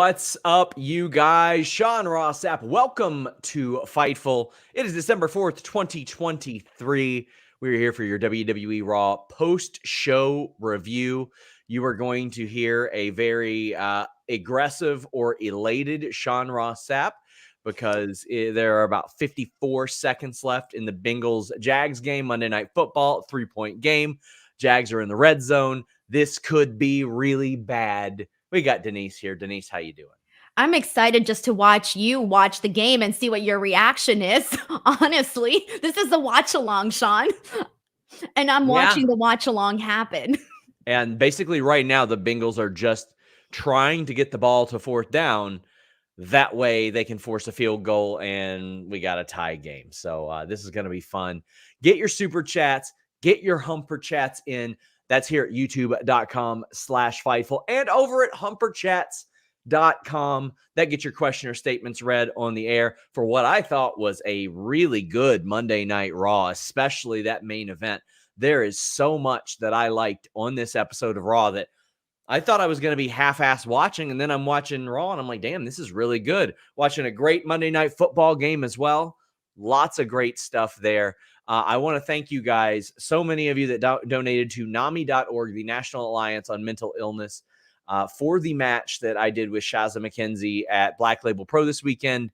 What's up, you guys? Sean Ross Sapp. Welcome to Fightful. It is December 4th, 2023. We're here for your WWE Raw post-show review. You are going to hear a very aggressive or elated Sean Ross Sapp because there are about 54 seconds left in the Bengals-Jags game, Monday Night Football, 3-point game. Jags are in the red zone. This could be really bad. We got Denise here. Denise, how you doing? I'm excited just to watch you watch the game and see what your reaction is. Honestly, this is the watch along, Sean. And I'm watching the watch along happen. And basically right now, the Bengals are just trying to get the ball to fourth down. That way they can force a field goal and we got a tie game. So this is going to be fun. Get your super chats, get your humper chats in. That's here at youtube.com/Fightful and over at humperchats.com. That gets your question or statements read on the air for what I thought was a really good Monday Night Raw, especially that main event. There is so much that I liked on this episode of Raw that I thought I was going to be half-assed watching, and then I'm watching Raw, and I'm like, damn, this is really good. Watching a great Monday Night Football game as well. Lots of great stuff there. I want to thank you guys, so many of you that donated to NAMI.org, the National Alliance on Mental Illness, for the match that I did with Shazza McKenzie at Black Label Pro this weekend.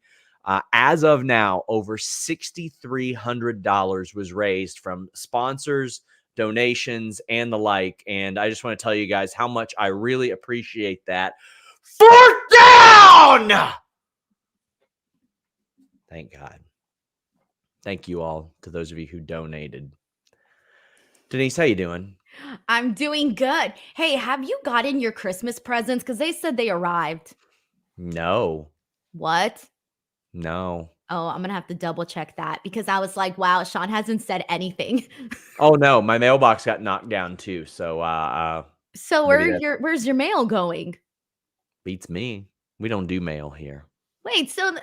As of now, over $6,300 was raised from sponsors, donations, and the like. And I just want to tell you guys how much I really appreciate that. Fourth down! Thank God. Thank you all to those of you who donated. Denise, how you doing? I'm doing good. Hey, have you gotten your Christmas presents? Because they said they arrived. No. What? No. Oh, I'm going to have to double check that because I was like, wow, Sean hasn't said anything. Oh, no. My mailbox got knocked down too. So, where's your mail going? Beats me. We don't do mail here. Wait, so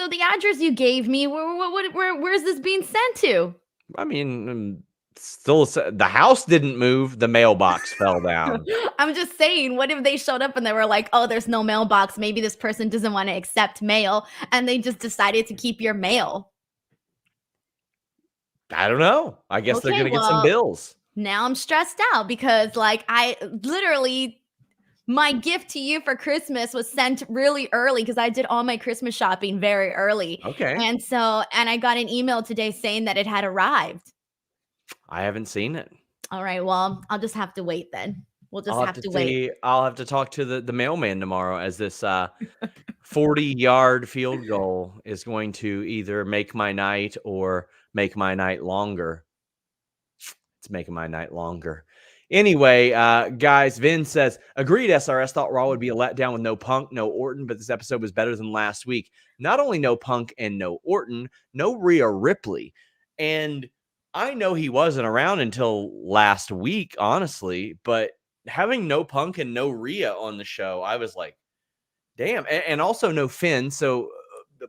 the address you gave me, where's this being sent to? I mean, still, the house didn't move. The mailbox fell down. I'm just saying, what if they showed up and they were like, oh, there's no mailbox. Maybe this person doesn't want to accept mail. And they just decided to keep your mail. I don't know. I guess they're going to get some bills. Now I'm stressed out because I literally, my gift to you for Christmas was sent really early because I did all my Christmas shopping very early. Okay. And I got an email today saying that it had arrived. I haven't seen it. All right. Well, I'll just have to wait then. We'll just have to wait. I'll have to talk to the mailman tomorrow as this 40-yard field goal is going to either make my night or make my night longer. It's making my night longer. Anyway, guys, Vin says, agreed, SRS thought Raw would be a letdown with no Punk, no Orton, but this episode was better than last week. Not only no Punk and no Orton, no Rhea Ripley. And I know he wasn't around until last week, honestly, but having no Punk and no Rhea on the show, I was like, damn. And also no Finn. So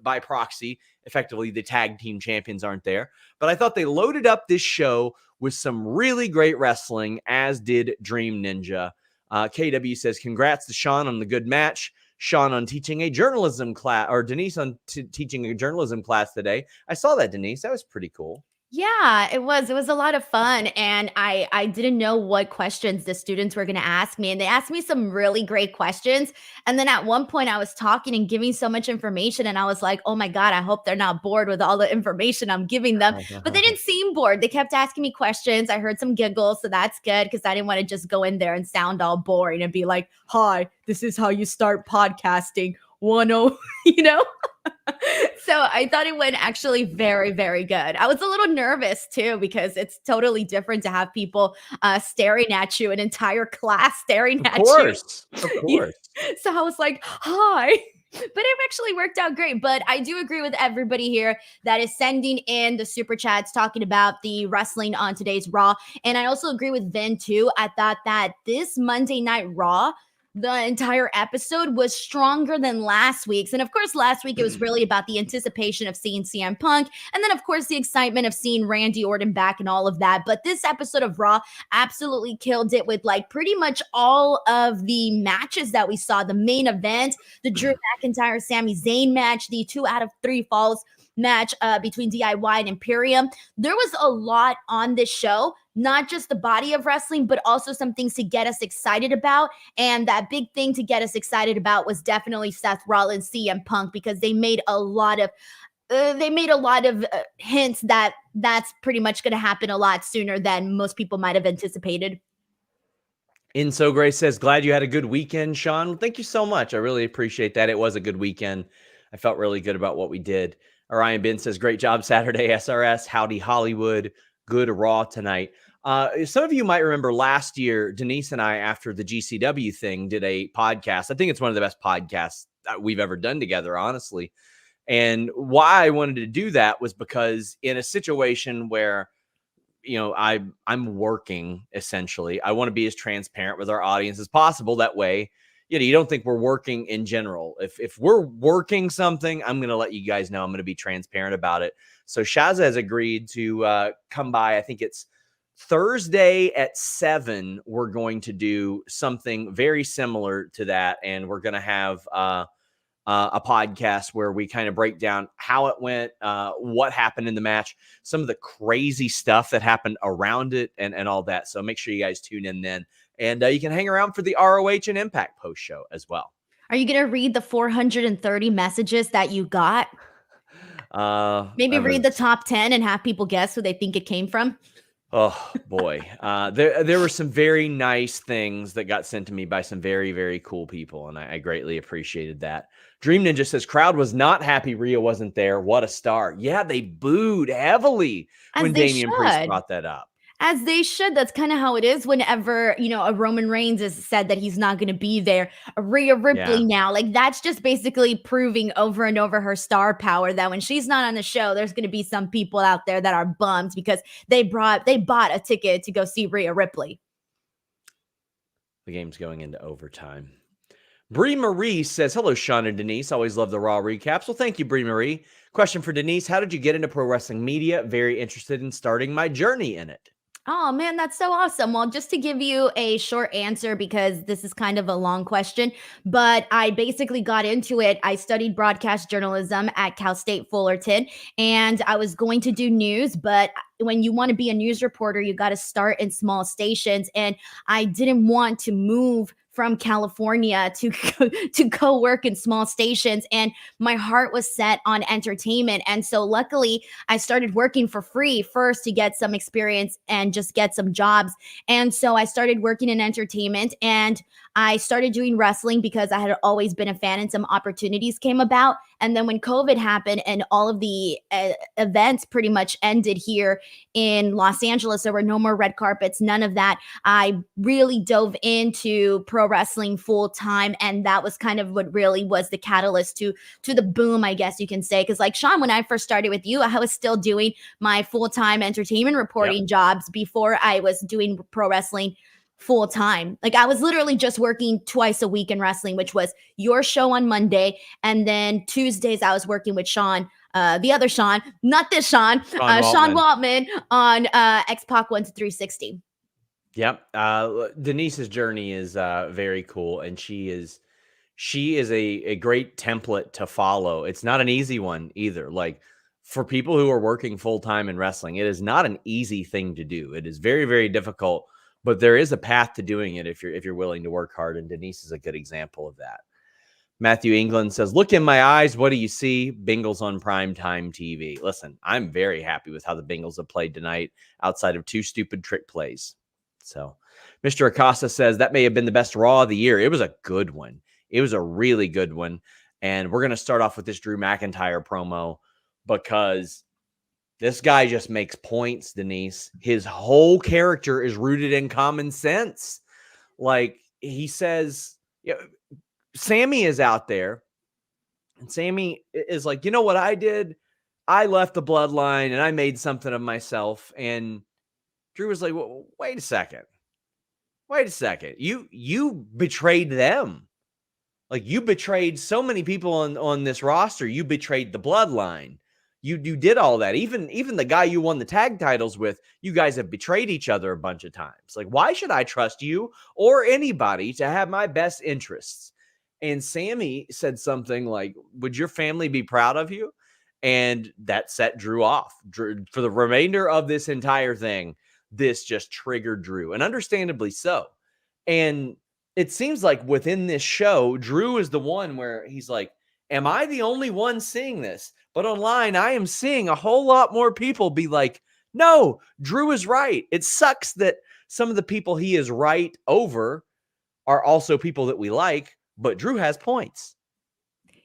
by proxy, effectively, the tag team champions aren't there. But I thought they loaded up this show with some really great wrestling, as did Dream Ninja. KW says, congrats to Sean on the good match. Sean on teaching a journalism class, or Denise on teaching a journalism class today. I saw that, Denise. That was pretty cool. Yeah, it was a lot of fun. And I didn't know what questions the students were going to ask me. And they asked me some really great questions. And then at one point I was talking and giving so much information. And I was like, oh my God, I hope they're not bored with all the information I'm giving them. But they didn't seem bored. They kept asking me questions. I heard some giggles. So that's good because I didn't want to just go in there and sound all boring and be like, hi, this is how you start podcasting. 1-0, you know? So I thought it went actually very, very good. I was a little nervous too, because it's totally different to have people staring at you, an entire class staring at you. Of course. So I was like, hi. But it actually worked out great. But I do agree with everybody here that is sending in the super chats talking about the wrestling on today's Raw. And I also agree with Vin too. I thought that this Monday Night Raw the entire episode was stronger than last week's. And of course, last week it was really about the anticipation of seeing CM Punk. And then, of course, the excitement of seeing Randy Orton back and all of that. But this episode of Raw absolutely killed it with like pretty much all of the matches that we saw. The main event, the Drew McIntyre, Sami Zayn match, the 2 out of 3 falls match between DIY and Imperium. There was a lot on this show, not just the body of wrestling, but also some things to get us excited about. And that big thing to get us excited about was definitely Seth Rollins, CM Punk, because they made a lot of hints that that's pretty much going to happen a lot sooner than most people might have anticipated. In So Grace says, glad you had a good weekend, Sean. Well, thank you so much. I really appreciate that. It was a good weekend. I felt really good about what we did. Orion Ben says, great job Saturday, SRS. Howdy Hollywood. Good Raw tonight. Some of you might remember last year, Denise and I, after the GCW thing, did a podcast. I think it's one of the best podcasts that we've ever done together, honestly. And why I wanted to do that was because in a situation where, you know, I'm working, essentially, I want to be as transparent with our audience as possible. That way, you know, you don't think we're working in general. If we're working something, I'm going to let you guys know. I'm going to be transparent about it. So Shazza has agreed to come by. I think it's Thursday at 7. We're going to do something very similar to that. And we're going to have a podcast where we kind of break down how it went, what happened in the match, some of the crazy stuff that happened around it, and all that. So make sure you guys tune in then. And you can hang around for the ROH and Impact post show as well. Are you going to read the 430 messages that you got? Maybe read the top 10 and have people guess who they think it came from? Oh, boy. There were some very nice things that got sent to me by some very, very cool people, and I greatly appreciated that. Dream Ninja says, crowd was not happy Rhea wasn't there. What a star. Yeah, they booed heavily when Damian Priest brought that up. As they should. That's kind of how it is whenever, you know, a Roman Reigns is said that he's not going to be there. A Rhea Ripley now, like that's just basically proving over and over her star power that when she's not on the show, there's going to be some people out there that are bummed because they bought a ticket to go see Rhea Ripley. The game's going into overtime. Brie Marie says, hello, Sean and Denise. Always love the Raw recaps. Well, thank you, Brie Marie. Question for Denise. How did you get into pro wrestling media? Very interested in starting my journey in it. Oh, man, that's so awesome. Well, just to give you a short answer, because this is kind of a long question, but I basically got into it. I studied broadcast journalism at Cal State Fullerton, and I was going to do news, but when you want to be a news reporter, you got to start in small stations. And I didn't want to move from California to go work in small stations. And my heart was set on entertainment. And so luckily I started working for free first to get some experience and just get some jobs. And so I started working in entertainment, and I started doing wrestling because I had always been a fan and some opportunities came about. And then when COVID happened and all of the events pretty much ended here in Los Angeles, there were no more red carpets, none of that. I really dove into pro wrestling full time. And that was kind of what really was the catalyst to the boom, I guess you can say. Because like Sean, when I first started with you, I was still doing my full-time entertainment reporting jobs before I was doing pro wrestling full time. Like I was literally just working twice a week in wrestling, which was your show on Monday. And then Tuesdays I was working with Sean, the other Sean, not this Sean, Sean Waltman on X-Pac 1 to 360. Yep. Denise's journey is very cool. And she is a great template to follow. It's not an easy one either. Like for people who are working full time in wrestling, it is not an easy thing to do. It is very, very difficult. But there is a path to doing it if you're willing to work hard, and Denise is a good example of that. Matthew England says, look in my eyes. What do you see? Bengals on primetime TV. Listen, I'm very happy with how the Bengals have played tonight outside of 2 stupid trick plays. So Mr. Acosta says that may have been the best Raw of the year. It was a good one. It was a really good one. And we're going to start off with this Drew McIntyre promo because this guy just makes points, Denise. His whole character is rooted in common sense. Like he says, you know, Sami is out there and Sami is like, you know what I did? I left the bloodline and I made something of myself. And Drew was like, well, wait a second. wait a second. You betrayed them. Like, you betrayed so many people on this roster. You betrayed the bloodline. You did all that. Even the guy you won the tag titles with, you guys have betrayed each other a bunch of times. Like, why should I trust you or anybody to have my best interests? And Sami said something like, would your family be proud of you? And that set Drew off. Drew, for the remainder of this entire thing, this just triggered Drew, and understandably so. And it seems like within this show, Drew is the one where he's like, am I the only one seeing this? But online, I am seeing a whole lot more people be like, no, Drew is right. It sucks that some of the people he is right over are also people that we like, but Drew has points.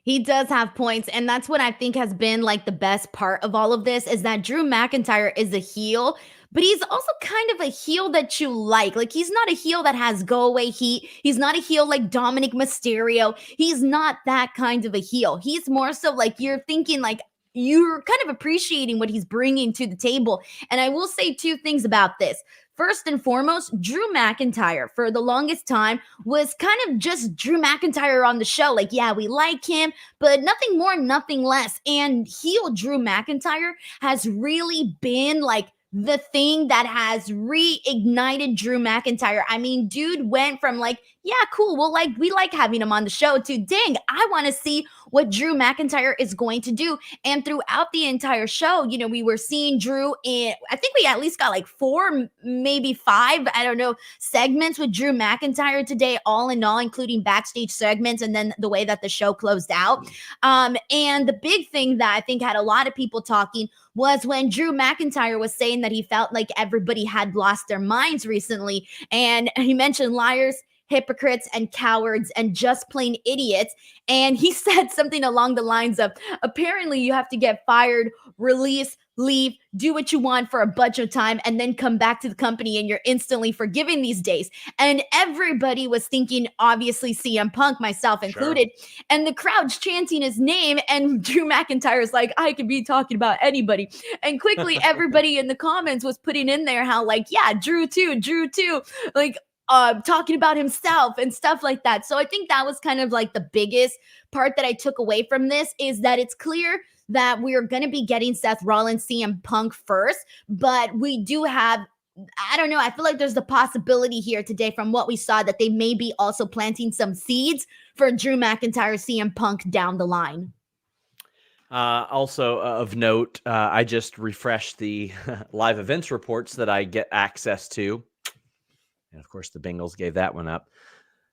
He does have points, and that's what I think has been like the best part of all of this is that Drew McIntyre is a heel, but he's also kind of a heel that you like. Like, he's not a heel that has go away heat. He's not a heel like Dominic Mysterio. He's not that kind of a heel. He's more so like you're thinking like you're kind of appreciating what he's bringing to the table. And I will say two things about this. First and foremost, Drew McIntyre for the longest time was kind of just Drew McIntyre on the show. Like, yeah, we like him, but nothing more, nothing less. And heel Drew McIntyre has really been like the thing that has reignited Drew McIntyre. I mean, dude went from like, yeah, cool, well, like we like having him on the show to dang, I want to see what Drew McIntyre is going to do. And throughout the entire show, you know, we were seeing Drew in, I think we at least got like 4, maybe 5, I don't know, segments with Drew McIntyre today, all in all, including backstage segments and then the way that the show closed out. And the big thing that I think had a lot of people talking was when Drew McIntyre was saying that he felt like everybody had lost their minds recently. And he mentioned liars, hypocrites, and cowards, and just plain idiots. And he said something along the lines of, apparently you have to get fired, release, leave, do what you want for a bunch of time, and then come back to the company and you're instantly forgiven these days. And everybody was thinking, obviously, CM Punk, myself included, and the crowd's chanting his name, and Drew McIntyre's like, I could be talking about anybody. And quickly, everybody in the comments was putting in there how, like, yeah, Drew too, like, talking about himself and stuff like that. So I think that was kind of like the biggest part that I took away from this is that it's clear that we're going to be getting Seth Rollins, CM Punk first, but we do have, I don't know, I feel like there's the possibility here today from what we saw that they may be also planting some seeds for Drew McIntyre, CM Punk down the line. Also of note, I just refreshed the live events reports that I get access to. And of course, the Bengals gave that one up.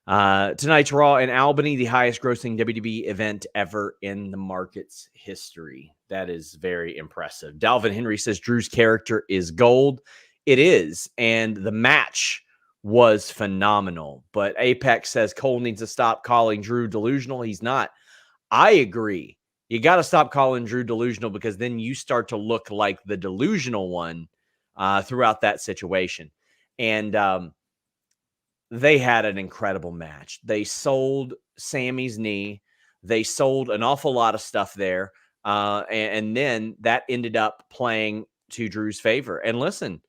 Tonight's Raw in Albany, the highest grossing WWE event ever in the market's history. That is very impressive. Dalvin Henry says Drew's character is gold. It is. And the match was phenomenal. But Apex says Cole needs to stop calling Drew delusional. He's not. I agree. You got to stop calling Drew delusional because then you start to look like the delusional one throughout that situation. And they had an incredible match. They sold Sami's knee. They sold an awful lot of stuff there. And then that ended up playing to Drew's favor. And listen,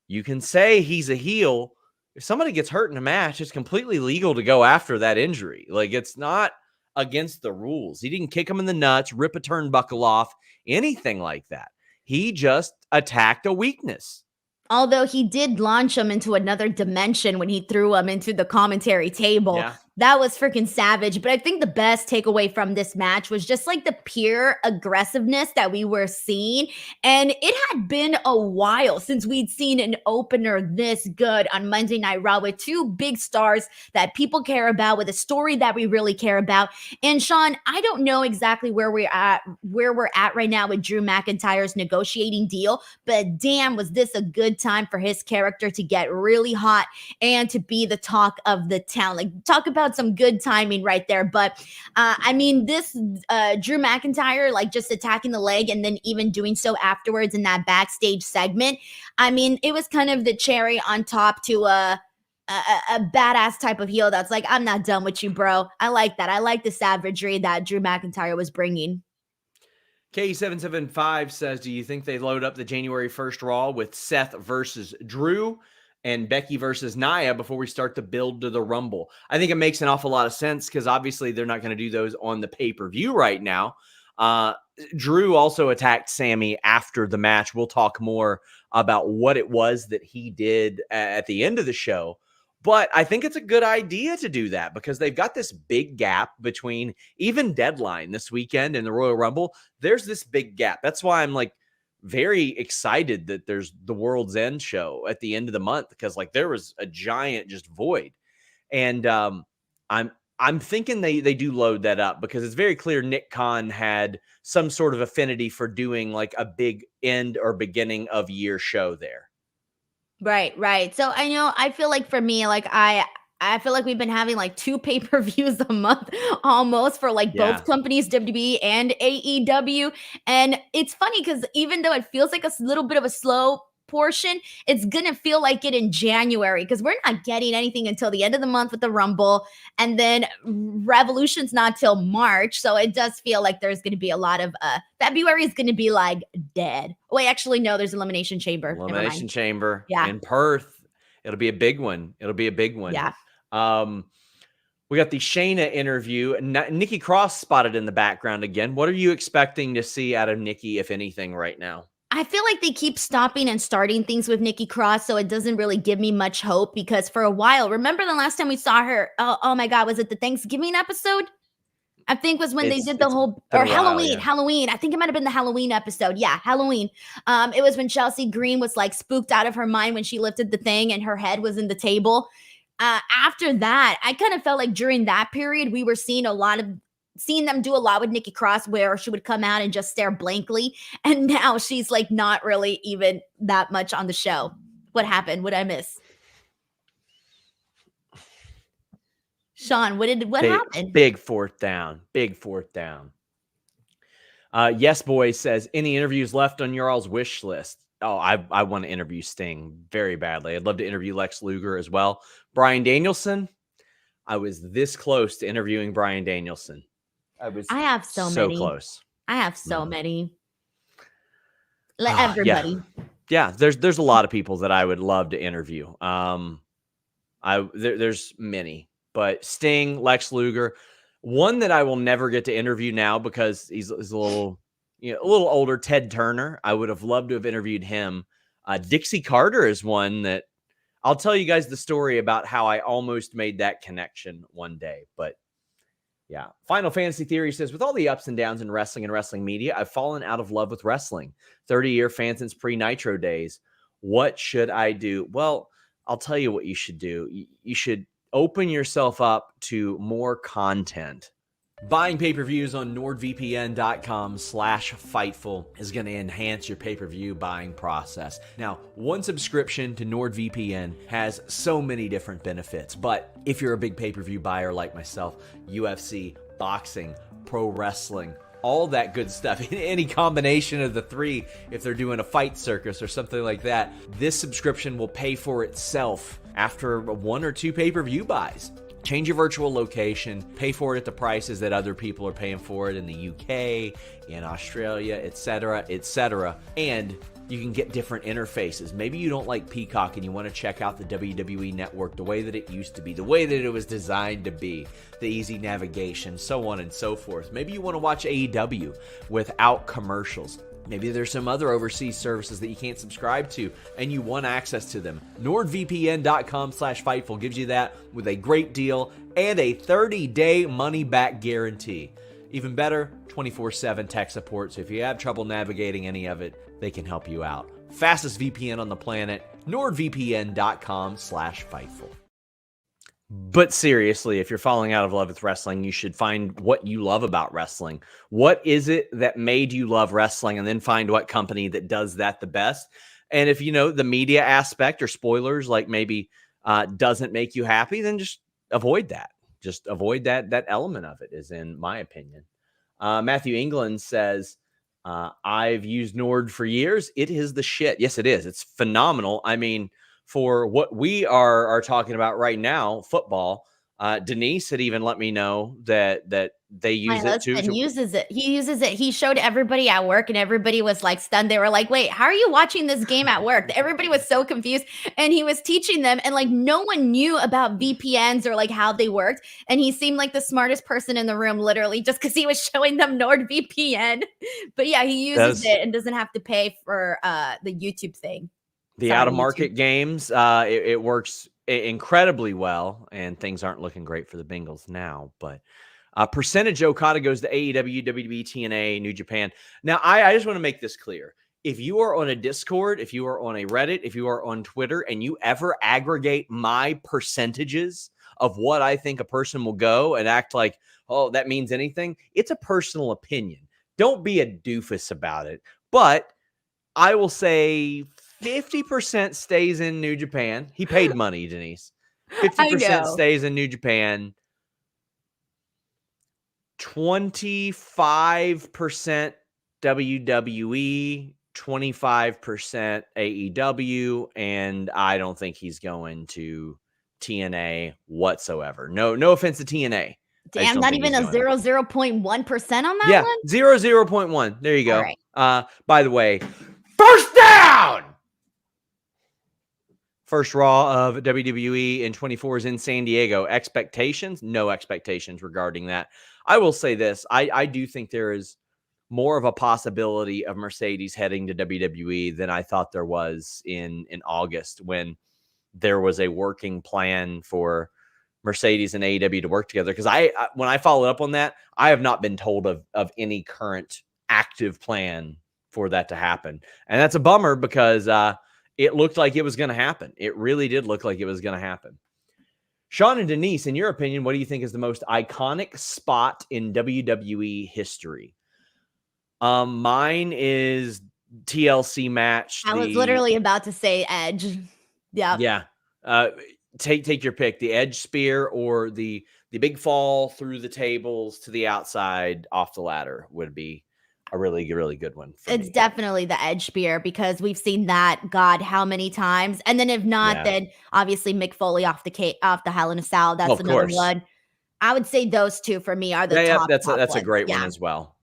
you can say he's a heel. If somebody gets hurt in a match, it's completely legal to go after that injury. Like, it's not against the rules. He didn't kick him in the nuts, rip a turnbuckle off, anything like that. He just attacked a weakness. Although he did launch him into another dimension when he threw him into the commentary table. Yeah. That was freaking savage. But I think the best takeaway from this match was just like the pure aggressiveness that we were seeing. And it had been a while since we'd seen an opener this good on Monday Night Raw with two big stars that people care about, with a story that we really care about. And Sean, I don't know exactly where we're at right now with Drew McIntyre's negotiating deal, but damn, was this a good time for his character to get really hot and to be the talk of the town. Like, talk about some good timing right there. But I mean, this Drew McIntyre, like, just attacking the leg and then even doing so afterwards in that backstage segment, I mean, it was kind of the cherry on top to a badass type of heel that's like, I'm not done with you, bro. I like that. I like the savagery that Drew McIntyre was bringing. K775 says, do you think they load up the January 1st Raw with Seth versus Drew? and Becky versus Nia before we start to build to the Rumble. I think it makes an awful lot of sense because obviously they're not going to do those on the pay-per-view right now. Drew also attacked Sami after the match. We'll talk more about what it was that he did at the end of the show. But I think it's a good idea to do that because they've got this big gap between even Deadline this weekend and the Royal Rumble. There's this big gap. That's why I'm like very excited that there's the World's End show at the end of the month because like there was a giant just void. And I'm thinking they do load that up because it's very clear Nick Khan had some sort of affinity for doing like a big end or beginning of year show there. Right. So I feel like for me, like I feel like we've been having like 2 pay-per-views a month almost for like both companies, WWE and AEW. And it's funny because even though it feels like a little bit of a slow portion, it's gonna feel like it in January because we're not getting anything until the end of the month with the Rumble, and then Revolution's not till March, so it does feel like there's gonna be a lot of February is gonna be like dead. Wait, actually no, there's Elimination Chamber. Elimination Chamber, yeah, in Perth. It'll be a big one. Yeah. We got the Shayna interview. Nikki Cross spotted in the background again. What are you expecting to see out of Nikki, if anything, right now? I feel like they keep stopping and starting things with Nikki Cross, so it doesn't really give me much hope because for a while, remember the last time we saw her? Oh my God, was it the Thanksgiving episode? I think was when they did the whole, or Halloween. Halloween. I think it might have been the Halloween episode. Yeah, Halloween. It was when Chelsea Green was like spooked out of her mind when she lifted the thing and her head was in the table. After that, I kind of felt like during that period, we were seeing them do a lot with Nikki Cross where she would come out and just stare blankly. And now she's like not really even that much on the show. What happened? What did I miss? Sean, what happened? Big fourth down. Yes Boy says, any interviews left on your all's wish list? Oh, I want to interview Sting very badly. I'd love to interview Lex Luger as well. Bryan Danielson. I was this close to interviewing Bryan Danielson. I have so many. Close. I have so many. Everybody. Yeah, there's a lot of people that I would love to interview. There's many, but Sting, Lex Luger, one that I will never get to interview now because he's a little older. Ted Turner. I would have loved to have interviewed him. Dixie Carter is one that I'll tell you guys the story about how I almost made that connection one day, but. Yeah. Final Fantasy Theory says, with all the ups and downs in wrestling and wrestling media, I've fallen out of love with wrestling. 30-year fan since pre-Nitro days. What should I do? Well, I'll tell you what you should do. You should open yourself up to more content. Buying pay-per-views on NordVPN.com/Fightful is going to enhance your pay-per-view buying process. Now, one subscription to NordVPN has so many different benefits, but if you're a big pay-per-view buyer like myself, UFC, boxing, pro wrestling, all that good stuff, any combination of the three, if they're doing a fight circus or something like that, this subscription will pay for itself after 1 or 2 pay-per-view buys. Change your virtual location, pay for it at the prices that other people are paying for it in the UK, in Australia, etc., and you can get different interfaces. Maybe you don't like Peacock and you want to check out the WWE Network the way that it used to be, the way that it was designed to be, the easy navigation, so on and so forth. Maybe you want to watch AEW without commercials. Maybe there's some other overseas services that you can't subscribe to and you want access to them. NordVPN.com/Fightful gives you that with a great deal and a 30-day money-back guarantee. Even better, 24/7 tech support, so if you have trouble navigating any of it, they can help you out. Fastest VPN on the planet, NordVPN.com/Fightful. But seriously, if you're falling out of love with wrestling, you should find what you love about wrestling. What is it that made you love wrestling? And then find what company that does that the best. And if you know the media aspect or spoilers, like maybe doesn't make you happy, then just avoid that. Just avoid that element of it, is in my opinion. Matthew England says, I've used Nord for years. It is the shit. Yes, it is. It's phenomenal. I mean, for what we are talking about right now, football, Denise had even let me know that they use My it too. husband uses it. He uses it. He showed everybody at work, and everybody was like stunned. They were like, "Wait, how are you watching this game at work?" Everybody was so confused, and he was teaching them, and like no one knew about VPNs or like how they worked. And he seemed like the smartest person in the room, literally, just because he was showing them NordVPN. But yeah, he uses Does it and doesn't have to pay for the YouTube thing. the out Sorry, of YouTube. market games? It works incredibly well, and things aren't looking great for the Bengals now. But percentage Okada goes to AEW, WWE, TNA, New Japan. Now, I just want to make this clear. If you are on a Discord, if you are on a Reddit, if you are on Twitter, and you ever aggregate my percentages of what I think a person will go and act like, oh, that means anything, it's a personal opinion. Don't be a doofus about it. But I will say 50% stays in New Japan. He paid money, Denise. I 50% know. stays in New Japan. 25% WWE, 25% AEW, and I don't think he's going to TNA whatsoever. No offense to TNA. I just Damn, don't not think even he's a going there. 0.1% on that Yeah, one. 0.1. There you All go. right. By the way, first down. First Raw of WWE in 24 is in San Diego. Expectations? No expectations regarding that. I will say this. I do think there is more of a possibility of Mercedes heading to WWE than I thought there was in August, when there was a working plan for Mercedes and AEW to work together. Because when I followed up on that, I have not been told of any current active plan for that to happen. And that's a bummer, because it looked like it was going to happen. It really did look like it was going to happen. Sean and Denise, in your opinion, what do you think is the most iconic spot in WWE history? Mine is TLC match. I was literally about to say Edge. Yep. Yeah. Take your pick. The Edge spear or the big fall through the tables to the outside off the ladder would be a really, really good one for It's me. definitely the Edge spear, because we've seen that God how many times. And then if not, Yeah. then obviously Mick Foley off the Hell in a Cell. That's Of another course. one. I would say those two for me are the Yeah, top that's a ones. great one Yeah. as well.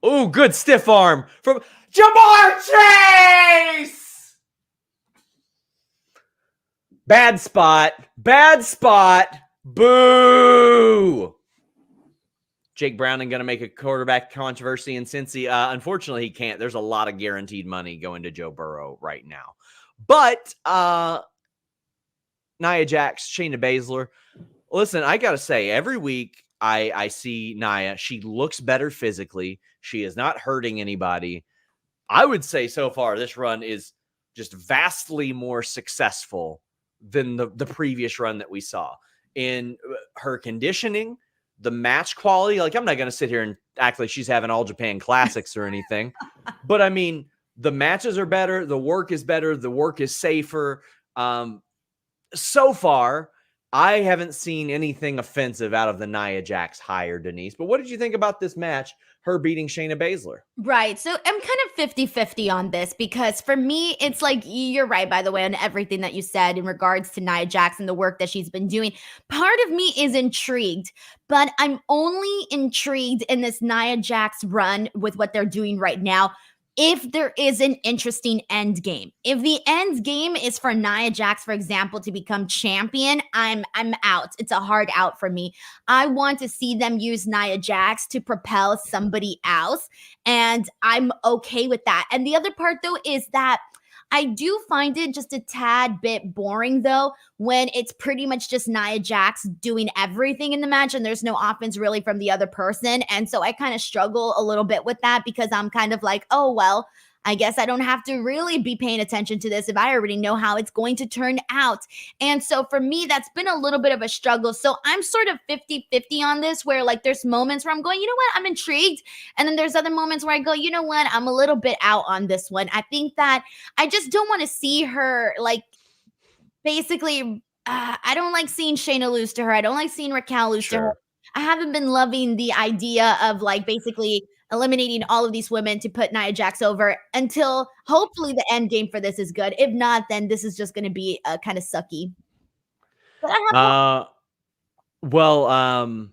Oh, good stiff arm from Jamar Chase. Bad spot. Boo. Jake Browning going to make a quarterback controversy in Cincy. Unfortunately, he can't. There's a lot of guaranteed money going to Joe Burrow right now. But Nia Jax, Shayna Baszler. Listen, I got to say, every week I see Nia. She looks better physically. She is not hurting anybody. I would say so far this run is just vastly more successful than the previous run that we saw in her conditioning, the match quality. Like, I'm not going to sit here and act like she's having all Japan classics or anything, but I mean, the matches are better. The work is better. The work is safer. So far, I haven't seen anything offensive out of the Nia Jax hire, Denise. But what did you think about this match, her beating Shayna Baszler? Right. So I'm kind of 50-50 on this, because for me, it's like, you're right, by the way, on everything that you said in regards to Nia Jax and the work that she's been doing. Part of me is intrigued, but I'm only intrigued in this Nia Jax run with what they're doing right now if there is an interesting end game. If the end game is for Nia Jax, for example, to become champion, I'm out. It's a hard out for me. I want to see them use Nia Jax to propel somebody else, and I'm okay with that. And the other part, though, is that I do find it just a tad bit boring, though, when it's pretty much just Nia Jax doing everything in the match and there's no offense really from the other person. And so I kind of struggle a little bit with that, because I'm kind of like, oh, well, I guess I don't have to really be paying attention to this if I already know how it's going to turn out. And so for me, that's been a little bit of a struggle. So I'm sort of 50-50 on this, where like there's moments where I'm going, you know what, I'm intrigued. And then there's other moments where I go, you know what, I'm a little bit out on this one. I think that I just don't want to see her like basically, I don't like seeing Shayna lose to her. I don't like seeing Raquel lose to her. Sure. I haven't been loving the idea of like basically eliminating all of these women to put Nia Jax over, until hopefully the end game for this is good. If not, then this is just going to be kind of sucky. But I have hope. Well,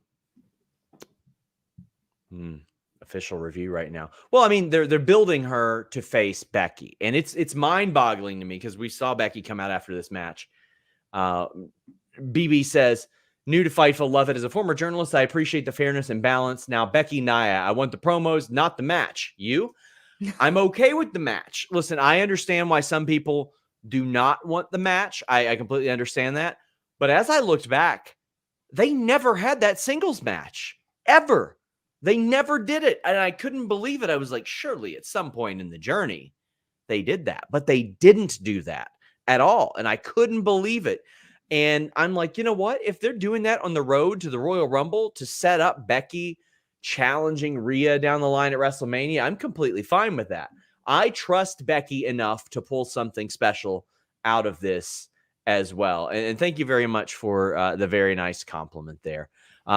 official review right now. Well, I mean, they're building her to face Becky, and it's mind-boggling to me because we saw Becky come out after this match. BB says, new to Fightful, love it. As a former journalist, I appreciate the fairness and balance. Now, Becky, Nia, I want the promos, not the match. You? I'm okay with the match. Listen, I understand why some people do not want the match. I completely understand that. But as I looked back, they never had that singles match, ever. They never did it. And I couldn't believe it. I was like, surely at some point in the journey, they did that. But they didn't do that at all. And I couldn't believe it. And I'm like, you know what? If they're doing that on the road to the Royal Rumble to set up Becky challenging Rhea down the line at WrestleMania, I'm completely fine with that. I trust Becky enough to pull something special out of this as well. And thank you very much for the very nice compliment there.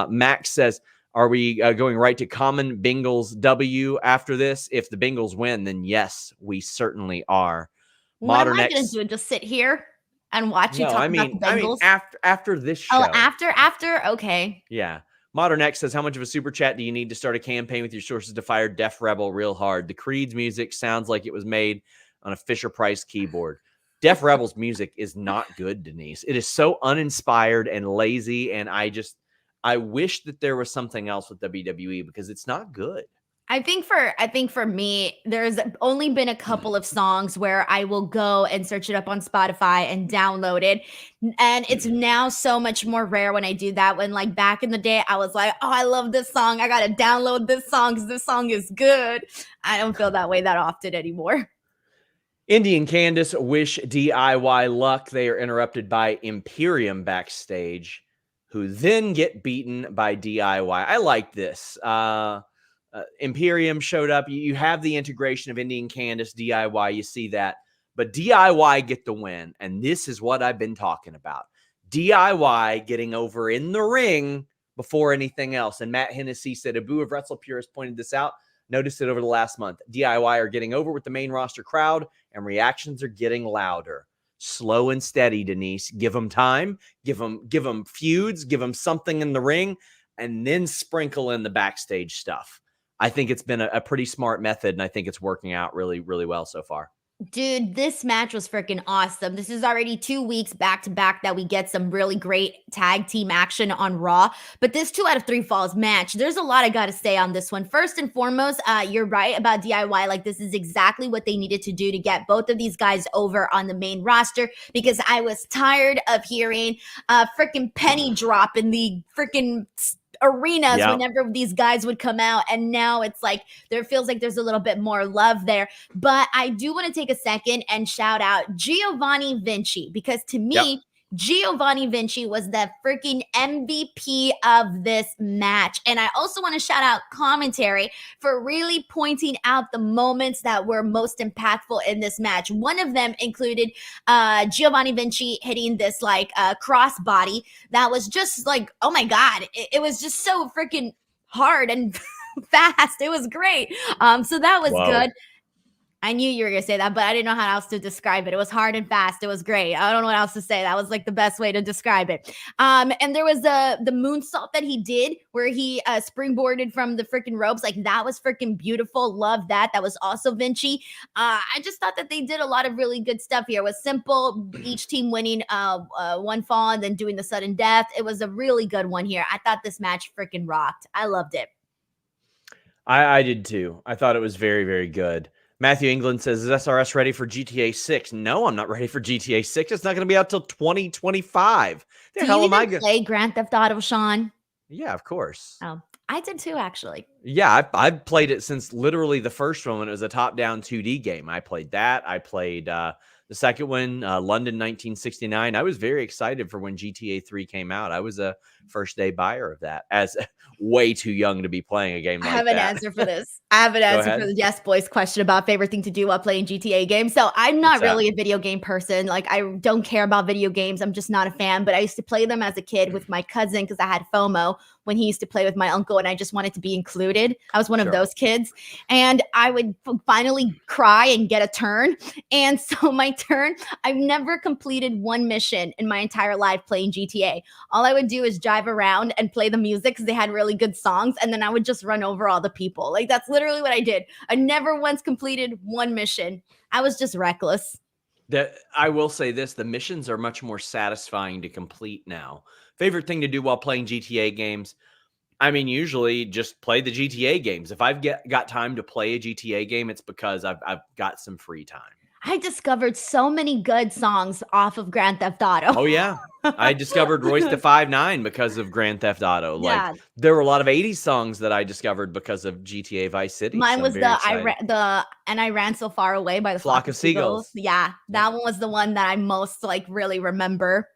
Max says, are we going right to common Bengals W after this? If the Bengals win, then yes, we certainly are. What am I going to do? Just sit here and watch you talk about the Bengals? After this show. Oh, after? Okay. Yeah. Modern X says, how much of a super chat do you need to start a campaign with your sources to fire Def Rebel real hard? The Creed's music sounds like it was made on a Fisher-Price keyboard. Def Rebel's music is not good, Denise. It is so uninspired and lazy, and I wish that there was something else with WWE because it's not good. I think for me, there's only been a couple of songs where I will go and search it up on Spotify and download it. And it's now so much more rare when I do that. When like back in the day, I was like, oh, I love this song. I got to download this song because this song is good. I don't feel that way that often anymore. Indian Candace wish DIY luck. They are interrupted by Imperium backstage, who then get beaten by DIY. I like this. Imperium showed up. You have the integration of Indian Candace, DIY. You see that. But DIY get the win. And this is what I've been talking about. DIY getting over in the ring before anything else. And Matt Hennessy said, Abu of Wrestle Purist pointed this out. Noticed it over the last month. DIY are getting over with the main roster crowd, and reactions are getting louder. Slow and steady, Denise. Give them time. Give them feuds. Give them something in the ring, and then sprinkle in the backstage stuff. I think it's been a pretty smart method, and I think it's working out really, really well so far. Dude, this match was freaking awesome. This is already 2 weeks back to back that we get some really great tag team action on Raw. But this 2 out of 3 falls match, there's a lot I got to say on this one. First and foremost, you're right about DIY. Like, this is exactly what they needed to do to get both of these guys over on the main roster, because I was tired of hearing freaking penny drop in the freaking arenas whenever these guys would come out, and now it's like there feels like there's a little bit more love there. But I do want to take a second and shout out Giovanni Vinci, because to me, Giovanni Vinci was the freaking MVP of this match. And I also want to shout out commentary for really pointing out the moments that were most impactful in this match. One of them included Giovanni Vinci hitting this like crossbody that was just like, oh my God, it was just so freaking hard and fast. It was great. So that was good. I knew you were going to say that, but I didn't know how else to describe it. It was hard and fast. It was great. I don't know what else to say. That was like the best way to describe it. And there was the moonsault that he did where he springboarded from the freaking ropes. Like, that was freaking beautiful. Love that. That was also Vinci. I just thought that they did a lot of really good stuff here. It was simple. Each team winning one fall and then doing the sudden death. It was a really good one here. I thought this match freaking rocked. I loved it. I did too. I thought it was very, very good. Matthew England says, is SRS ready for GTA 6? No, I'm not ready for GTA 6. It's not going to be out till 2025. The hell am I going to play Grand Theft Auto, Sean? Yeah, of course. Oh, I did too, actually. Yeah, I've played it since literally the first one when it was a top-down 2D game. I played that. I played the second one, London 1969. I was very excited for when GTA 3 came out. I was a first-day buyer of that, as way too young to be playing a game like that. I have an answer for this. I have an answer for the Yes Boys question about favorite thing to do while playing GTA games. So I'm not really a video game person. Like, I don't care about video games. I'm just not a fan. But I used to play them as a kid with my cousin because I had FOMO when he used to play with my uncle, and I just wanted to be included. completed. I was one of Sure. those kids, and I would finally cry and get a turn. And so my turn, I've never completed one mission in my entire life playing GTA. All I would do is drive around and play the music because they had really good songs, and then I would just run over all the people. Like, that's literally what I did. I never once completed one mission. I was just reckless. I will say this, the missions are much more satisfying to complete now. Favorite thing to do while playing GTA games? I mean, usually just play the GTA games. If I've got time to play a GTA game, it's because I've got some free time. I discovered so many good songs off of Grand Theft Auto. Oh, yeah. I discovered Royce the 5'9" because of Grand Theft Auto. Yeah. Like, there were a lot of 80s songs that I discovered because of GTA Vice City. Mine so was I'm very excited. I ran so far away by the Flock of Seagulls. Yeah, that one was the one that I most like really remember.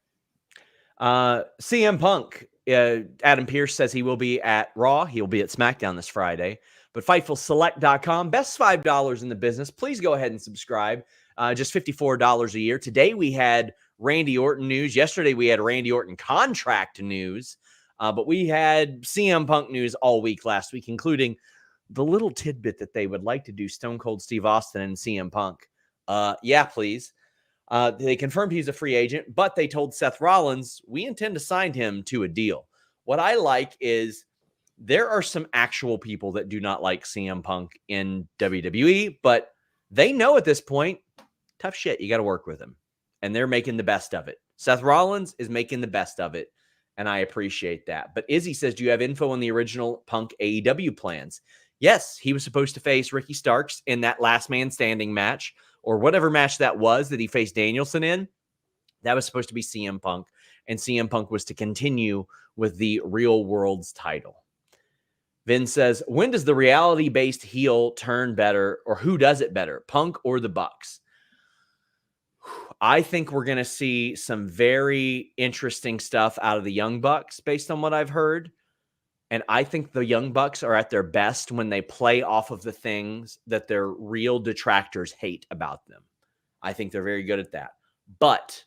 CM Punk, Adam Pearce says he will be at Raw. He'll be at SmackDown this Friday. But FightfulSelect.com, best $5 in the business. Please go ahead and subscribe. Just $54 a year. Today we had Randy Orton news. Yesterday we had Randy Orton contract news. But we had CM Punk news all week last week, including the little tidbit that they would like to do Stone Cold Steve Austin and CM Punk. Yeah, please. They confirmed he's a free agent, but they told Seth Rollins, we intend to sign him to a deal. What I like is there are some actual people that do not like CM Punk in WWE, but they know at this point, tough shit, you got to work with him. And they're making the best of it. Seth Rollins is making the best of it, and I appreciate that. But Izzy says, do you have info on the original Punk AEW plans? Yes, he was supposed to face Ricky Starks in that last man standing match, or whatever match that was that he faced Danielson in. That was supposed to be CM Punk, and CM Punk was to continue with the Real World's title. Vin says, when does the reality-based heel turn better, or who does it better, Punk or the Bucks? I think we're going to see some very interesting stuff out of the Young Bucks based on what I've heard. And I think the Young Bucks are at their best when they play off of the things that their real detractors hate about them. I think they're very good at that. But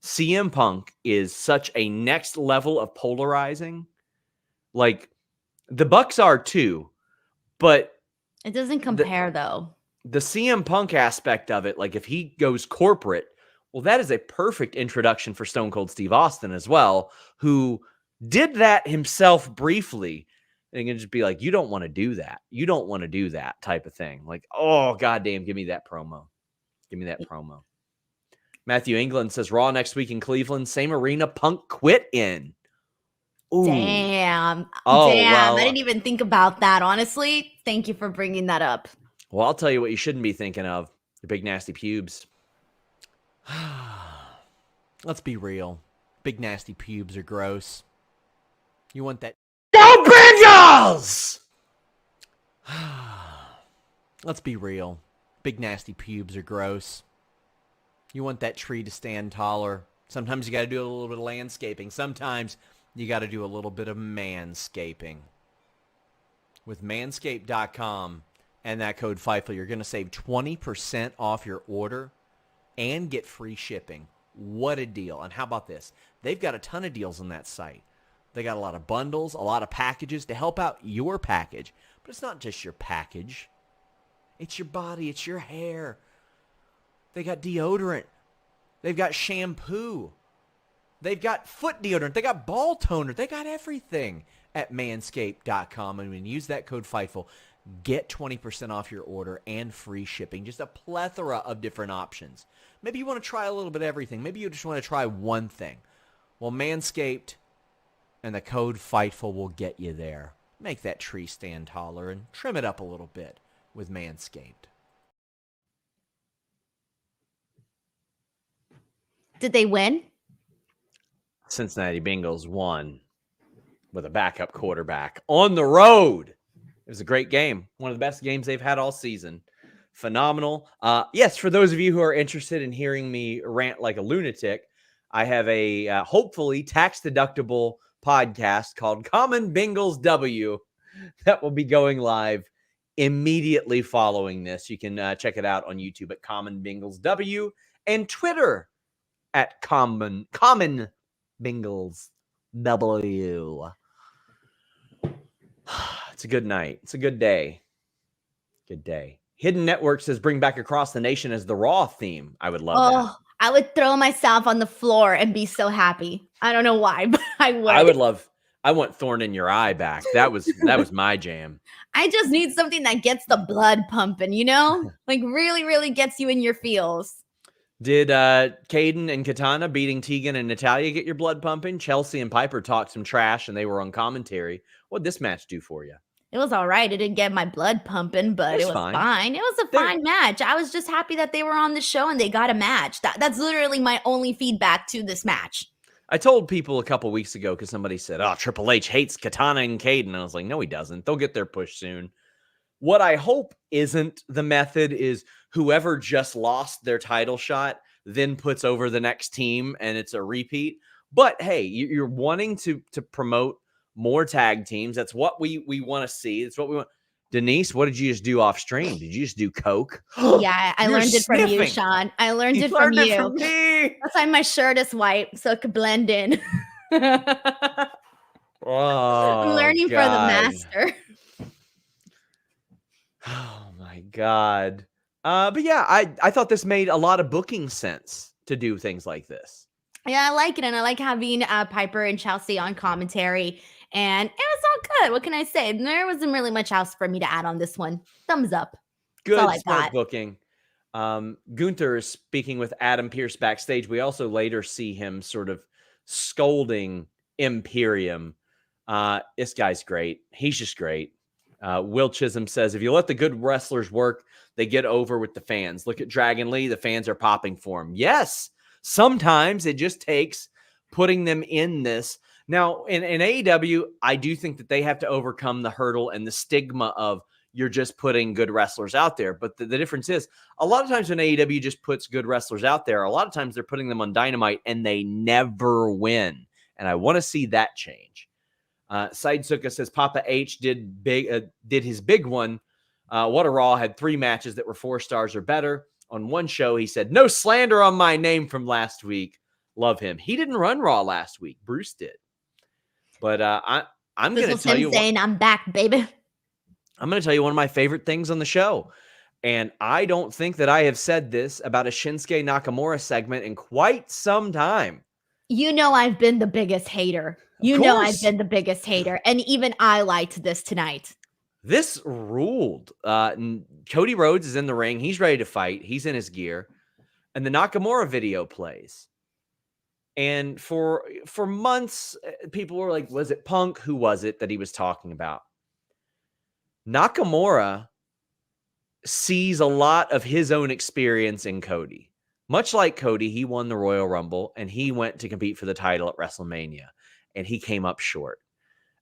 CM Punk is such a next level of polarizing. Like, the Bucks are too, but it doesn't compare though. The CM Punk aspect of it, like if he goes corporate, well, that is a perfect introduction for Stone Cold Steve Austin as well, who did that himself briefly. And it can just be like, you don't want to do that. You don't want to do that type of thing. Like, oh, goddamn, give me that promo. Give me that promo. Matthew England says, Raw next week in Cleveland, same arena Punk quit in. Ooh. Damn. Oh, damn. well, I didn't even think about that, honestly. Thank you for bringing that up. Well, I'll tell you what you shouldn't be thinking of. The big nasty pubes. Let's be real. Big nasty pubes are gross. You want that? No Bengals! Let's be real. Big nasty pubes are gross. You want that tree to stand taller. Sometimes you got to do a little bit of landscaping. Sometimes you got to do a little bit of manscaping. With manscaped.com and that code FIFO, you're going to save 20% off your order and get free shipping. What a deal. And how about this? They've got a ton of deals on that site. They got a lot of bundles, a lot of packages to help out your package. But it's not just your package. It's your body. It's your hair. They got deodorant. They've got shampoo. They've got foot deodorant. They got ball toner. They got everything at manscaped.com. And when you use that code FIFO, get 20% off your order and free shipping. Just a plethora of different options. Maybe you want to try a little bit of everything. Maybe you just want to try one thing. Well, Manscaped and the code FIGHTFUL will get you there. Make that tree stand taller and trim it up a little bit with Manscaped. Did they win? Cincinnati Bengals won with a backup quarterback on the road. It was a great game. One of the best games they've had all season. Phenomenal. Yes, for those of you who are interested in hearing me rant like a lunatic, I have a hopefully tax-deductible podcast called Common Bengals W that will be going live immediately following this. You can check it out on YouTube at Common Bengals W and Twitter at Common Bengals W. It's a good night. It's a good day. Good day. Hidden Network says bring back Across the Nation as the Raw theme. I would love that. Oh, I would throw myself on the floor and be so happy. I don't know why, but I would. I want Thorn in Your Eye back. That was my jam. I just need something that gets the blood pumping, like really, really gets you in your feels. Did Kayden and Katana beating Tegan and Natalya get your blood pumping? Chelsea and Piper talked some trash and they were on commentary. What'd this match do for you? It was all right. It didn't get my blood pumping, but it was fine. It was a fine match. I was just happy that they were on the show and they got a match. That's literally my only feedback to this match. I told people a couple weeks ago because somebody said, oh, Triple H hates Katana and Kayden. I was like, no, he doesn't. They'll get their push soon. What I hope isn't the method is whoever just lost their title shot then puts over the next team and it's a repeat. But hey, you're wanting to promote more tag teams. That's what we want to see. That's what we want. Denise, what did you just do off stream? Did you just do coke? Yeah, I learned it from you, Sean. I learned it from you. From me. That's why my shirt is white so it could blend in. Oh, I'm learning God. from the master. Oh my God. But yeah, I thought this made a lot of booking sense to do things like this. Yeah, I like it. And I like having Piper and Chelsea on commentary. And it was all good. What can I say? There wasn't really much else for me to add on this one. Thumbs up. Good, smart booking. Gunther is speaking with Adam Pearce backstage. We also later see him sort of scolding Imperium. This guy's great. He's just great. Will Chisholm says, if you let the good wrestlers work, they get over with the fans. Look at Dragon Lee. The fans are popping for him. Yes, sometimes it just takes putting them in this. Now, in AEW, I do think that they have to overcome the hurdle and the stigma of you're just putting good wrestlers out there. But the difference is a lot of times when AEW just puts good wrestlers out there, a lot of times they're putting them on Dynamite and they never win. And I want to see that change. Sidesuka says Papa H did his big one. What a Raw had 3 matches that were 4 stars or better. On one show, he said, no slander on my name from last week. Love him. He didn't run Raw last week. Bruce did. But I'm going to tell you saying I'm back, baby. I'm going to tell you one of my favorite things on the show. And I don't think that I have said this about a Shinsuke Nakamura segment in quite some time. You know I've been the biggest hater. I've been the biggest hater. And even I liked this tonight. This ruled. Cody Rhodes is in the ring. He's ready to fight. He's in his gear. And the Nakamura video plays. And for months, people were like, was it Punk? Who was it that he was talking about? Nakamura sees a lot of his own experience in Cody. Much like Cody, he won the Royal Rumble and he went to compete for the title at WrestleMania and he came up short.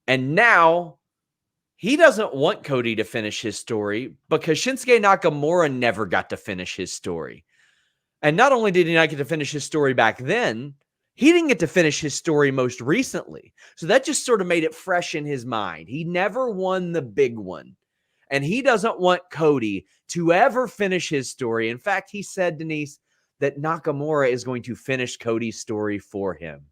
And now he doesn't want Cody to finish his story because Shinsuke Nakamura never got to finish his story. And not only did he not get to finish his story back then, he didn't get to finish his story most recently. So that just sort of made it fresh in his mind. He never won the big one. And he doesn't want Cody to ever finish his story. In fact, he said, Denise, that Nakamura is going to finish Cody's story for him.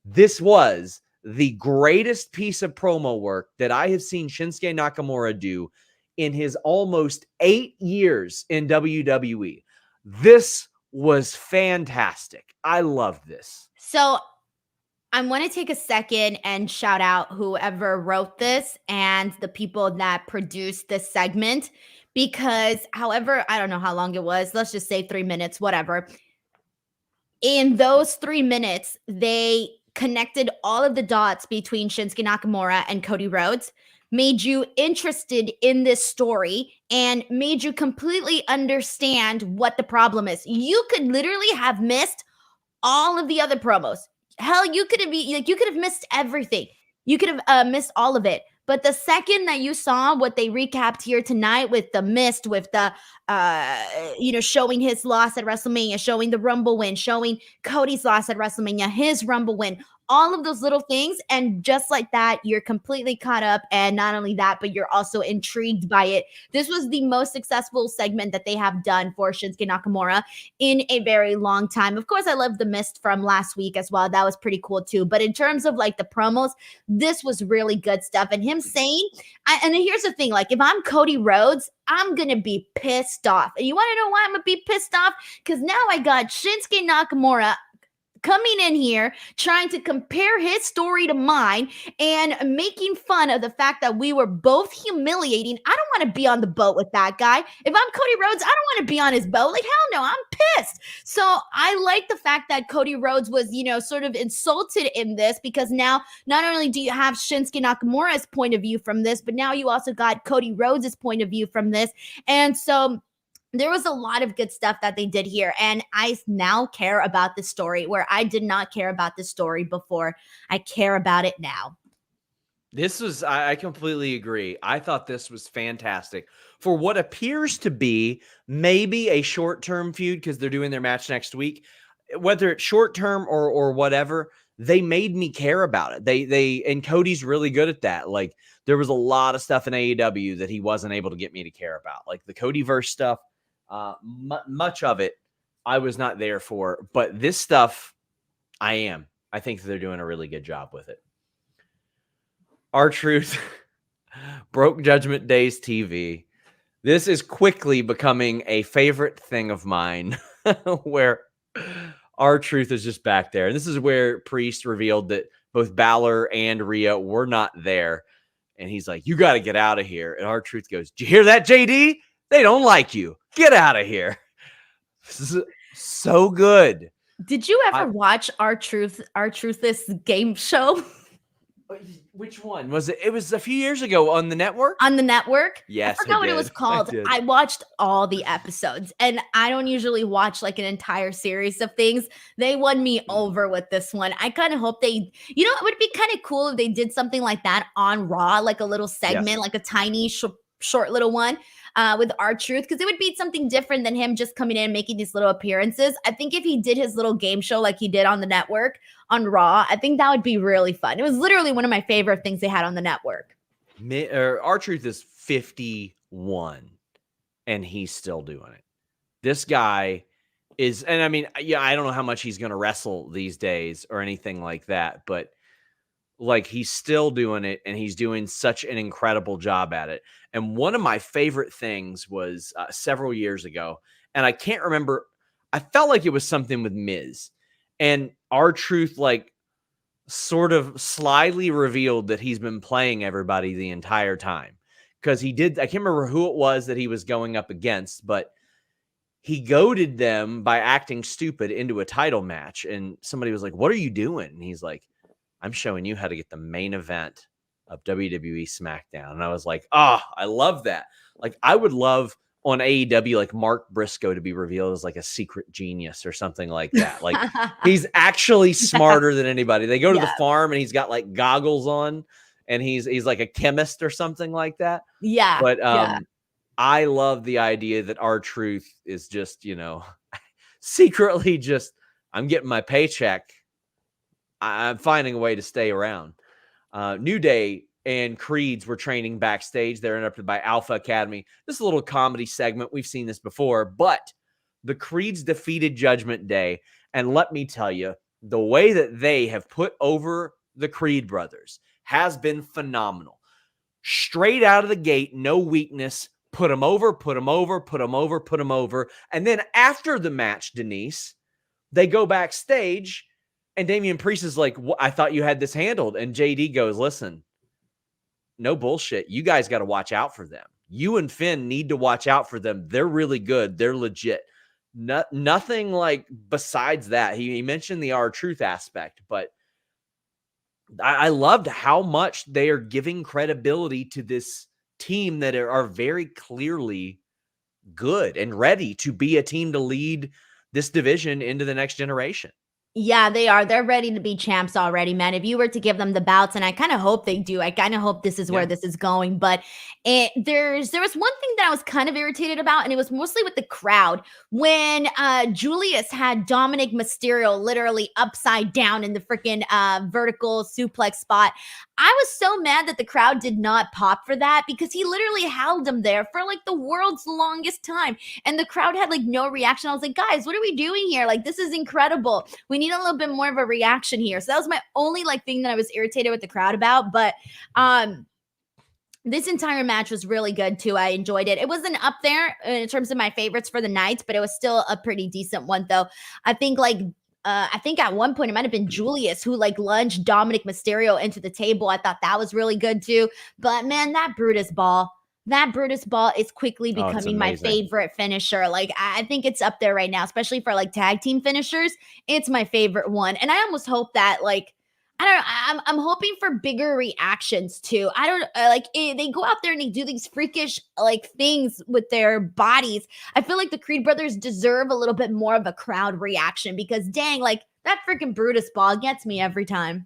This was the greatest piece of promo work that I have seen Shinsuke Nakamura do in his almost 8 years in WWE. This was fantastic. I love this. So I want to take a second and shout out whoever wrote this and the people that produced this segment, because however, I don't know how long it was. Let's just say 3 minutes, whatever. In those 3 minutes, they connected all of the dots between Shinsuke Nakamura and Cody Rhodes, made you interested in this story, and made you completely understand what the problem is. You could literally have missed all of the other promos. Hell, you could have missed everything. You could have missed all of it. But the second that you saw what they recapped here tonight with the mist, with the, showing his loss at WrestleMania, showing the Rumble win, showing Cody's loss at WrestleMania, his Rumble win, all of those little things. And just like that, you're completely caught up. And not only that, but you're also intrigued by it. This was the most successful segment that they have done for Shinsuke Nakamura in a very long time. Of course, I love the mist from last week as well. That was pretty cool too. But in terms of like the promos, this was really good stuff. And him saying, and here's the thing, like if I'm Cody Rhodes, I'm going to be pissed off. And you want to know why I'm going to be pissed off? Because now I got Shinsuke Nakamura coming in here trying to compare his story to mine and making fun of the fact that we were both humiliating. I don't want to be on the boat with that guy. If I'm Cody Rhodes, I don't want to be on his boat. Like, hell no, I'm pissed. So I like the fact that Cody Rhodes was, sort of insulted in this, because now not only do you have Shinsuke Nakamura's point of view from this, but now you also got Cody Rhodes' point of view from this. And so there was a lot of good stuff that they did here. And I now care about this story where I did not care about this story before. I care about it now. I completely agree. I thought this was fantastic for what appears to be maybe a short-term feud, because they're doing their match next week. Whether it's short-term or whatever, they made me care about it. And Cody's really good at that. Like, there was a lot of stuff in AEW that he wasn't able to get me to care about. Like the Codyverse stuff, much of it I was not there for, but this stuff I am. I think they're doing a really good job with it. R-Truth broke Judgment Day's TV. This is quickly becoming a favorite thing of mine where R-Truth is just back there. And this is where Priest revealed that both Balor and Rhea were not there. And he's like, you got to get out of here. And R-Truth goes, did you hear that, JD? They don't like you. Get out of here. This is so good. Did you ever watch R-Truth's game show? Which one was it? It was a few years ago on the network. On the network? Yes, I forgot what it was called. I watched all the episodes, and I don't usually watch like an entire series of things. They won me over with this one. I kind of hope it would be kind of cool if they did something like that on Raw, like a little segment, like a tiny short little one with R-Truth, because it would be something different than him just coming in and making these little appearances. I think if he did his little game show like he did on the network on Raw, I think that would be really fun. It was literally one of my favorite things they had on the network. R-Truth is 51 and he's still doing it. This guy is, and I mean, yeah, I don't know how much he's going to wrestle these days or anything like that, but like he's still doing it and he's doing such an incredible job at it. And one of my favorite things was several years ago, and I can't remember, I felt like it was something with Miz, and R-Truth like sort of slyly revealed that he's been playing everybody the entire time, because he did. I can't remember who it was that he was going up against, but he goaded them by acting stupid into a title match. And somebody was like, what are you doing? And he's like, I'm showing you how to get the main event of WWE SmackDown. And I was like, I love that. Like, I would love on AEW, like Mark Briscoe to be revealed as like a secret genius or something like that. Like, he's actually smarter than anybody. They go to the farm and he's got like goggles on and he's like a chemist or something like that. Yeah. But I love the idea that R-Truth is just, secretly just, I'm getting my paycheck. I'm finding a way to stay around. New Day and Creeds were training backstage. They're interrupted by Alpha Academy. This is a little comedy segment. We've seen this before, but the Creeds defeated Judgment Day. And let me tell you, the way that they have put over the Creed brothers has been phenomenal. Straight out of the gate, no weakness. Put them over, put them over, put them over, put them over. And then after the match, Denise, they go backstage and Damian Priest is like, I thought you had this handled. And JD goes, listen, no bullshit. You guys got to watch out for them. You and Finn need to watch out for them. They're really good. They're legit. Nothing like besides that. He mentioned the R-Truth aspect, but I loved how much they are giving credibility to this team that are very clearly good and ready to be a team to lead this division into the next generation. Yeah, they are. They're ready to be champs already, man. If you were to give them the bouts, and I kind of hope they do, I kind of hope this is where Yeah. this is going. But there was one thing that I was kind of irritated about, and it was mostly with the crowd when Julius had Dominic Mysterio literally upside down in the freaking vertical suplex spot. I was so mad that the crowd did not pop for that because he literally held him there for like the world's longest time, and the crowd had like no reaction. I was like, guys, what are we doing here? Like, this is incredible. We need a little bit more of a reaction here. So that was my only like thing that I was irritated with the crowd about. But this entire match was really good too. I enjoyed it. It wasn't up there in terms of my favorites for the night, but it was still a pretty decent one though. I think at one point it might have been Julius who like lunged Dominic Mysterio into the table. I thought that was really good too. But man, that Brutus ball is quickly becoming my favorite finisher. Like, I think it's up there right now, especially for like tag team finishers. It's my favorite one. And I almost hope that like, I don't know. I'm hoping for bigger reactions too. I don't they go out there and they do these freakish like things with their bodies. I feel like the Creed brothers deserve a little bit more of a crowd reaction because dang, like that freaking Brutus ball gets me every time.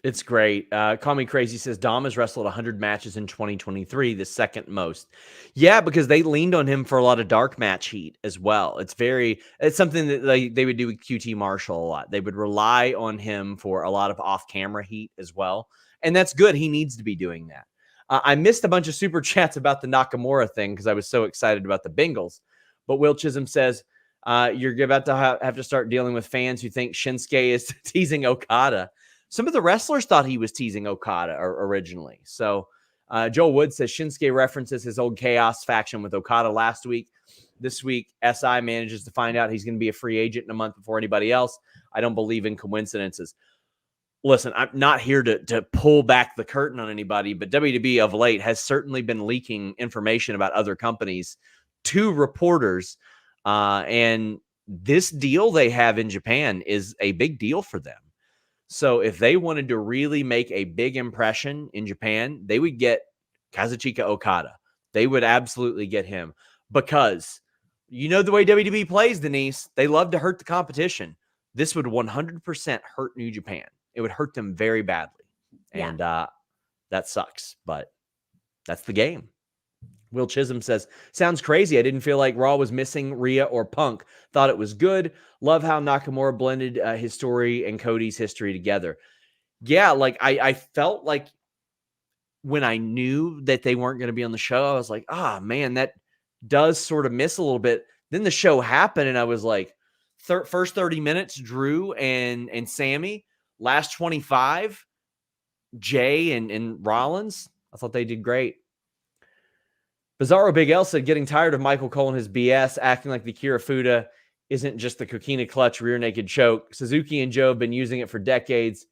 It's great. Call Me Crazy says Dom has wrestled 100 matches in 2023, the second most. Yeah, because they leaned on him for a lot of dark match heat as well. It's something that they would do with QT Marshall a lot. They would rely on him for a lot of off-camera heat as well. And that's good. He needs to be doing that. I missed a bunch of super chats about the Nakamura thing because I was so excited about the Bengals. But Will Chisholm says, you're about to have to start dealing with fans who think Shinsuke is teasing Okada. Some of the wrestlers thought he was teasing Okada originally. So Joel Wood says Shinsuke references his old Chaos faction with Okada last week. This week, SI manages to find out he's going to be a free agent in a month before anybody else. I don't believe in coincidences. Listen, I'm not here to pull back the curtain on anybody, but WWE of late has certainly been leaking information about other companies to reporters. And this deal they have in Japan is a big deal for them. So if they wanted to really make a big impression in Japan, they would get Kazuchika Okada. They would absolutely get him because you know the way WWE plays, Denise. They love to hurt the competition. This would 100% hurt New Japan. It would hurt them very badly. Yeah. And that sucks, but that's the game. Will Chisholm says, sounds crazy. I didn't feel like Raw was missing Rhea or Punk. Thought it was good. Love how Nakamura blended his story and Cody's history together. Yeah, like I felt like when I knew that they weren't going to be on the show, I was like, man, that does sort of miss a little bit. Then the show happened and I was like, first 30 minutes, Drew and Sami. Last 25, Jay and Rollins. I thought they did great. Bizarro Big L said, getting tired of Michael Cole and his BS, acting like the Kirifuda isn't just the Coquina clutch rear naked choke. Suzuki and Joe have been using it for decades.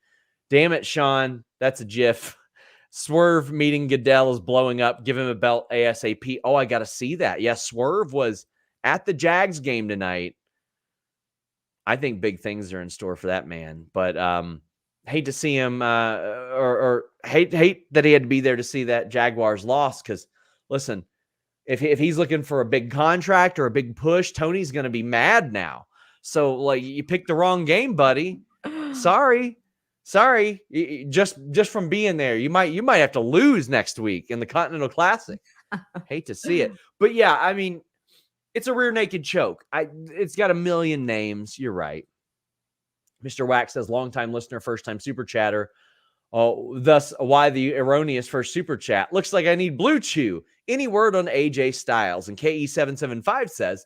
Damn it, Sean. That's a GIF. Swerve meeting Goodell is blowing up. Give him a belt ASAP. Oh, I got to see that. Yes, Swerve was at the Jags game tonight. I think big things are in store for that man. But hate to see him or hate that he had to be there to see that Jaguars loss because, listen, if he's looking for a big contract or a big push, Tony's going to be mad now. So, like, you picked the wrong game, buddy. Sorry. Just from being there, you might have to lose next week in the Continental Classic. Hate to see it. But, yeah, I mean, it's a rear naked choke. It's got a million names. You're right. Mr. Wax says, longtime listener, first-time super chatter. Oh, thus, why the erroneous first super chat? Looks like I need Blue Chew. Any word on AJ Styles? And KE775 says,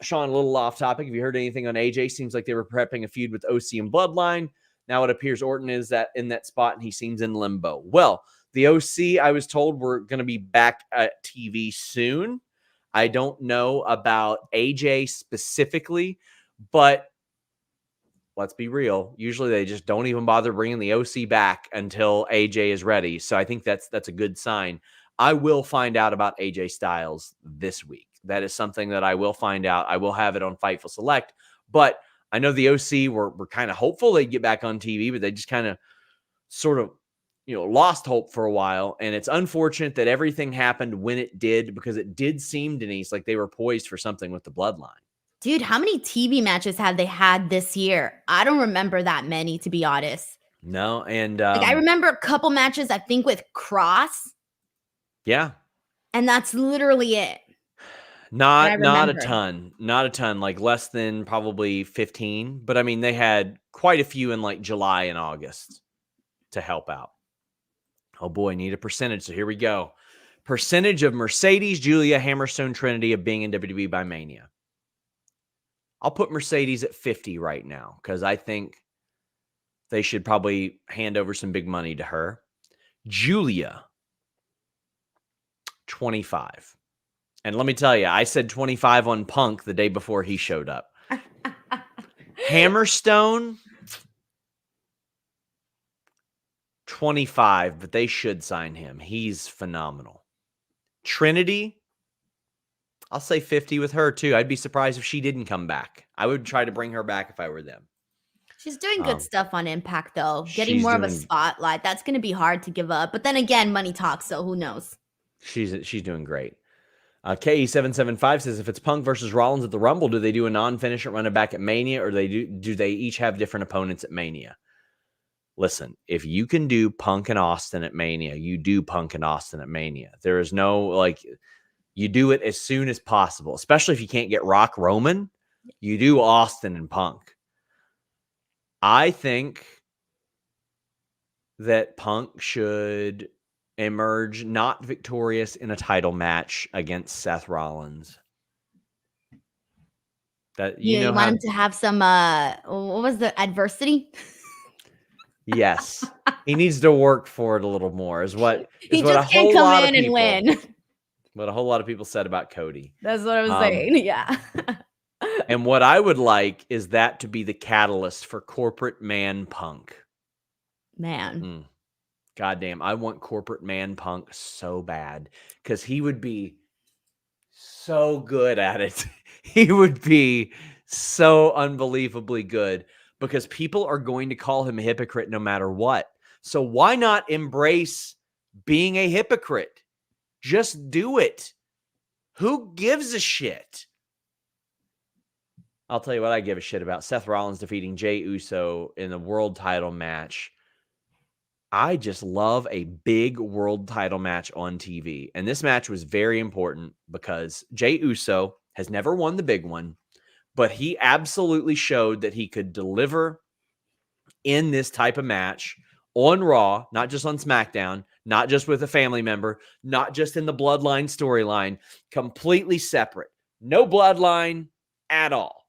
Sean, a little off topic. Have you heard anything on AJ? Seems like they were prepping a feud with OC and Bloodline. Now it appears Orton is in that spot, and he seems in limbo. Well, the OC, I was told, we're going to be back at TV soon. I don't know about AJ specifically, but let's be real. Usually they just don't even bother bringing the OC back until AJ is ready. So I think that's a good sign. I will find out about AJ Styles this week. That is something that I will find out. I will have it on Fightful Select. But I know the OC were kind of hopeful they'd get back on TV, but they just kind of sort of, lost hope for a while. And it's unfortunate that everything happened when it did, because it did seem, Denise, like they were poised for something with the Bloodline. Dude, how many TV matches have they had this year? I don't remember that many, to be honest. No, and Like, I remember a couple matches, I think, with Cross, yeah, and that's literally it. I not a remember. ton, like less than probably 15. But I mean, they had quite a few in like July and August to help out. Oh boy, need a percentage. So here we go. Percentage of Mercedes, Julia, Hammerstone, Trinity of being in WWE by Mania. I'll put Mercedes at 50 right now because I think they should probably hand over some big money to her. Julia, 25. And let me tell you, I said 25 on Punk the day before he showed up. Hammerstone, 25, but they should sign him. He's phenomenal. Trinity, I'll say 50 with her too. I'd be surprised if she didn't come back. I would try to bring her back if I were them. She's doing good stuff on Impact, though. Getting more of a spotlight. That's going to be hard to give up. But then again, money talks, so who knows? She's doing great. KE775 says, if it's Punk versus Rollins at the Rumble, do they do a non-finisher run it back at Mania, or do they each have different opponents at Mania? Listen, if you can do Punk and Austin at Mania, you do Punk and Austin at Mania. There is no, like, you do it as soon as possible, especially if you can't get Rock Roman. You do Austin and Punk. I think that Punk should emerge not victorious in a title match against Seth Rollins. That you want him to have some what was the adversity? Yes. He needs to work for it a little more. Is what he just can't come in and win. What a whole lot of people said about Cody. That's what I was saying. Yeah. And what I would like is that to be the catalyst for corporate man Punk. Man. Goddamn, I want corporate man Punk so bad because he would be so good at it. He would be so unbelievably good because people are going to call him a hypocrite no matter what. So why not embrace being a hypocrite? Just do it. Who gives a shit? I'll tell you what I give a shit about. Seth Rollins defeating Jey Uso in the world title match. I just love a big world title match on TV. And this match was very important because Jey Uso has never won the big one, but he absolutely showed that he could deliver in this type of match on Raw, not just on SmackDown, not just with a family member, not just in the Bloodline storyline, completely separate. No Bloodline at all.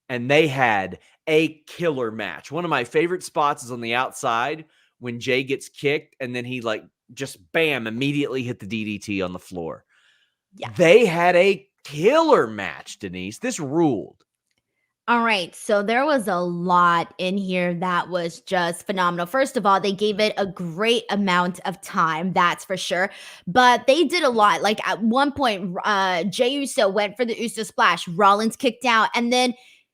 And they had a killer match. One of my favorite spots is on the outside when Jey gets kicked and then he just bam, immediately hit the DDT on the floor. Yeah. They had a killer match, Denise. This ruled. All right. So there was a lot in here that was just phenomenal. First of all, they gave it a great amount of time. That's for sure. But they did a lot. Like at one point, Jey Uso went for the Uso splash. Rollins kicked out. And then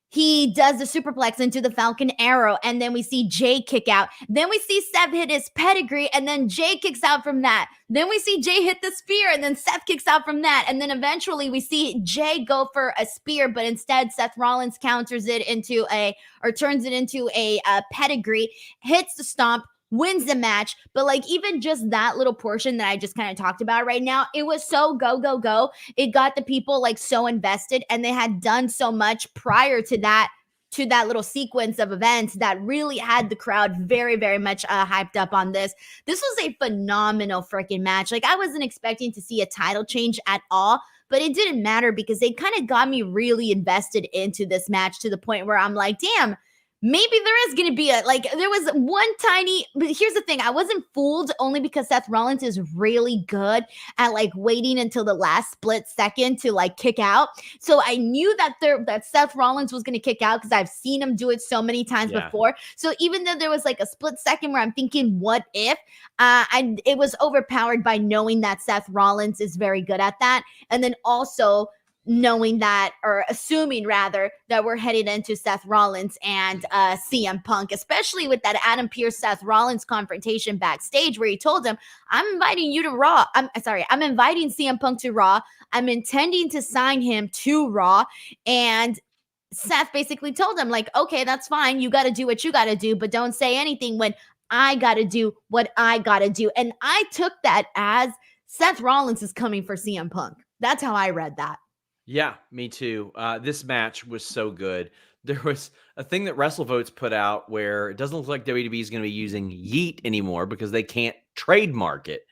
he does the superplex into the Falcon Arrow, and then we see Jey kick out. Then we see Seth hit his pedigree, and then Jey kicks out from that. Then we see Jey hit the spear, and then Seth kicks out from that. And then eventually we see Jey go for a spear, but instead Seth Rollins counters it turns it into a pedigree, hits the stomp, wins the match. But even just that little portion that I just kind of talked about right now, it was so go, go, go. It got the people so invested, and they had done so much prior to that little sequence of events that really had the crowd very, very much hyped up on this. This was a phenomenal freaking match. I wasn't expecting to see a title change at all, but it didn't matter because they kind of got me really invested into this match to the point where I'm like, damn, maybe there is going to be there was one tiny, but here's the thing. I wasn't fooled only because Seth Rollins is really good at waiting until the last split second to kick out. So I knew that Seth Rollins was going to kick out because I've seen him do it so many times before. So even though there was a split second where I'm thinking, what if, it was overpowered by knowing that Seth Rollins is very good at that. And then also knowing that, or assuming rather, that we're headed into Seth Rollins and CM Punk, especially with that Adam Pearce Seth Rollins confrontation backstage where he told him, I'm inviting you to Raw. I'm inviting CM Punk to Raw. I'm intending to sign him to Raw. And Seth basically told him, like, okay, that's fine. You got to do what you got to do, but don't say anything when I got to do what I got to do. And I took that as Seth Rollins is coming for CM Punk. That's how I read that. Yeah, me too. This match was so good. There was a thing that WrestleVotes put out where it doesn't look like WWE is going to be using Yeet anymore because they can't trademark it.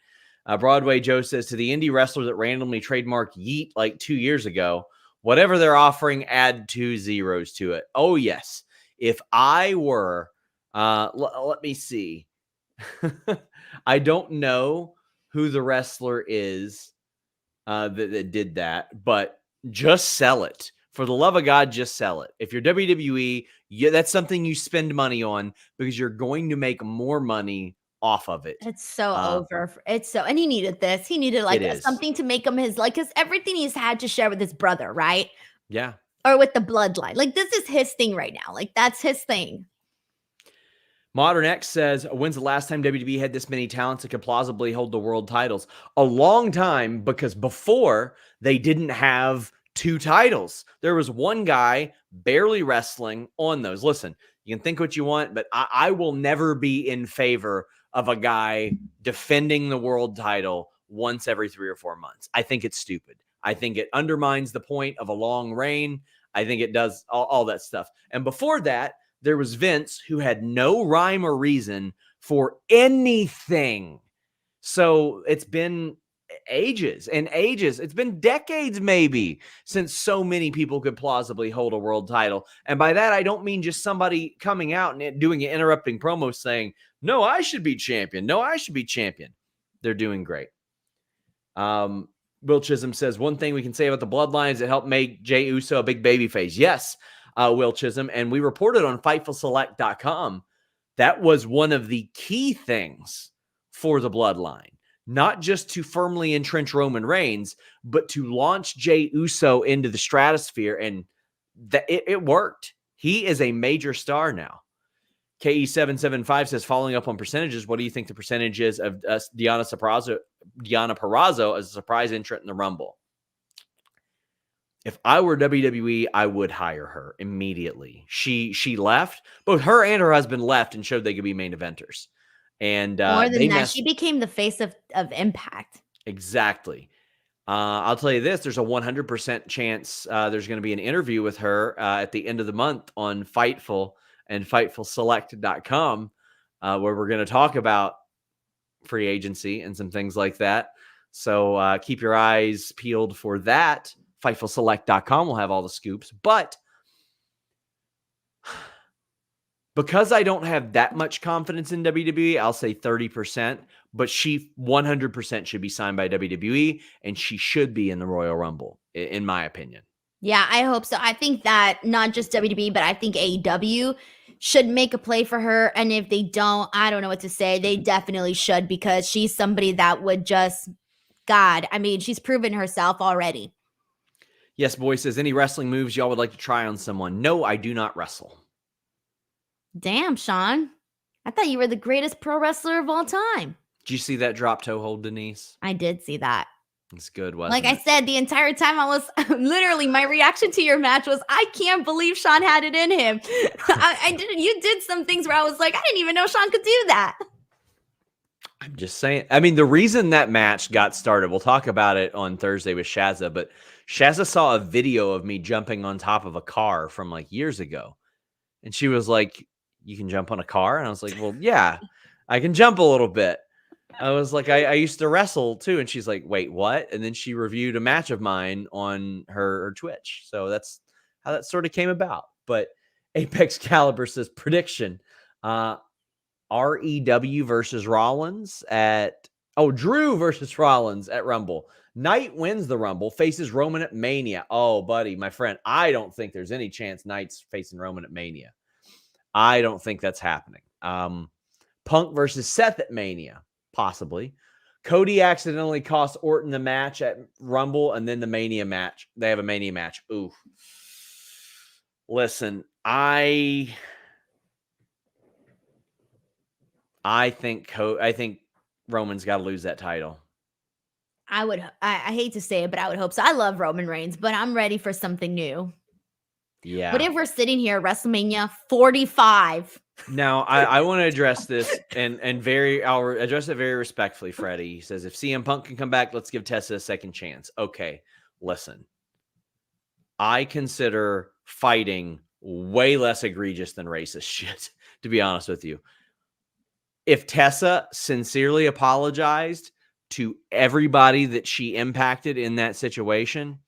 Broadway Joe says, to the indie wrestler that randomly trademarked Yeet like 2 years ago, whatever they're offering, add 2 zeros to it. Oh, yes. If I were, let me see. I don't know who the wrestler is that did that, but just sell it. For the love of God, just sell it. If you're WWE, that's something you spend money on because you're going to make more money off of it. It's so over. It's so, and he needed this. He needed like something to make him his, like, because everything he's had to share with his brother, right? Yeah. Or with the bloodline. Like, this is his thing right now. Like, that's his thing. Modern X says, when's the last time WWE had this many talents that could plausibly hold the world titles? A long time, because before they didn't have 2 titles. There was one guy barely wrestling on those. Listen, you can think what you want, but I will never be in favor of a guy defending the world title once every 3 or 4 months. I think it's stupid. I think it undermines the point of a long reign. I think it does all that stuff. And before that, there was Vince, who had no rhyme or reason for anything. So it's been ages and ages. It's been decades maybe since so many people could plausibly hold a world title. And by that, I don't mean just somebody coming out and doing an interrupting promo saying, no, I should be champion. No, I should be champion. They're doing great. Will Chisholm says, one thing we can say about the bloodlines that helped make Jey Uso a big baby face. Yes, Will Chisholm. And we reported on FightfulSelect.com that was one of the key things for the bloodline. Not just to firmly entrench Roman Reigns, but to launch Jey Uso into the stratosphere. And it worked. He is a major star now. KE775 says, following up on percentages, what do you think the percentage is of Deonna Purrazzo as a surprise entrant in the Rumble? If I were WWE, I would hire her immediately. She left. Both her and her husband left and showed they could be main eventers. And more than that, she became the face of Impact. Exactly. I'll tell you this, there's a 100% chance there's going to be an interview with her at the end of the month on Fightful and FightfulSelect.com where we're going to talk about free agency and some things like that. So keep your eyes peeled for that. FightfulSelect.com will have all the scoops. But because I don't have that much confidence in WWE, I'll say 30%, but she 100% should be signed by WWE, and she should be in the Royal Rumble, in my opinion. Yeah, I hope so. I think that not just WWE, but I think AEW should make a play for her. And if they don't, I don't know what to say. They definitely should, because she's somebody that would just, God, I mean, she's proven herself already. Yes, boy says, any wrestling moves y'all would like to try on someone? No, I do not wrestle. Damn, Sean. I thought you were the greatest pro wrestler of all time. Did you see that drop toe hold, Denise? I did see that. It's good, wasn't it? Like I said, the entire time I was literally, my reaction to your match was, I can't believe Sean had it in him. You did some things where I was like, I didn't even know Sean could do that. I'm just saying. I mean, the reason that match got started, we'll talk about it on Thursday with Shazza, but Shazza saw a video of me jumping on top of a car from like years ago. And she was like, you can jump on a car? And I was like, well, yeah, I can jump a little bit. I was like, I used to wrestle too. And she's like, wait, what? And then she reviewed a match of mine on her Twitch. So that's how that sort of came about. But Apex Caliber says, prediction, REW versus Rollins Drew versus Rollins at Rumble. Knight wins the Rumble, faces Roman at Mania. Oh, buddy, my friend, I don't think there's any chance Knight's facing Roman at Mania. I don't think that's happening. Punk versus Seth at Mania, possibly. Cody accidentally cost Orton the match at Rumble and then the Mania match. They have a Mania match. Ooh. Listen, I think Roman's got to lose that title. I hate to say it, but I would hope so. I love Roman Reigns, but I'm ready for something new. Yeah. What if we're sitting here at WrestleMania 45? Now, I want to address this and I'll address it very respectfully, Freddie. He says, if CM Punk can come back, let's give Tessa a second chance. Okay, listen. I consider fighting way less egregious than racist shit, to be honest with you. If Tessa sincerely apologized to everybody that she impacted in that situation,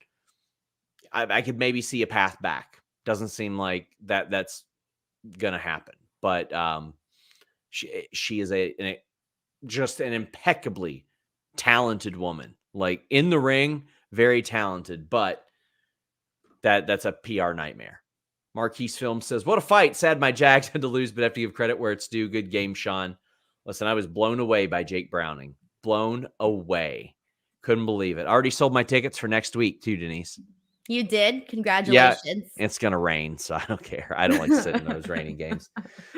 I could maybe see a path back. Doesn't seem like that's going to happen. But she is just an impeccably talented woman. Like in the ring, very talented, but that's a PR nightmare. Marquise Film says, what a fight. Sad my Jags had to lose, but have to give credit where it's due. Good game, Sean. Listen, I was blown away by Jake Browning. Blown away. Couldn't believe it. I already sold my tickets for next week too, Denise. You did? Congratulations. Yeah, it's going to rain, so I don't care. I don't like sitting in those raining games.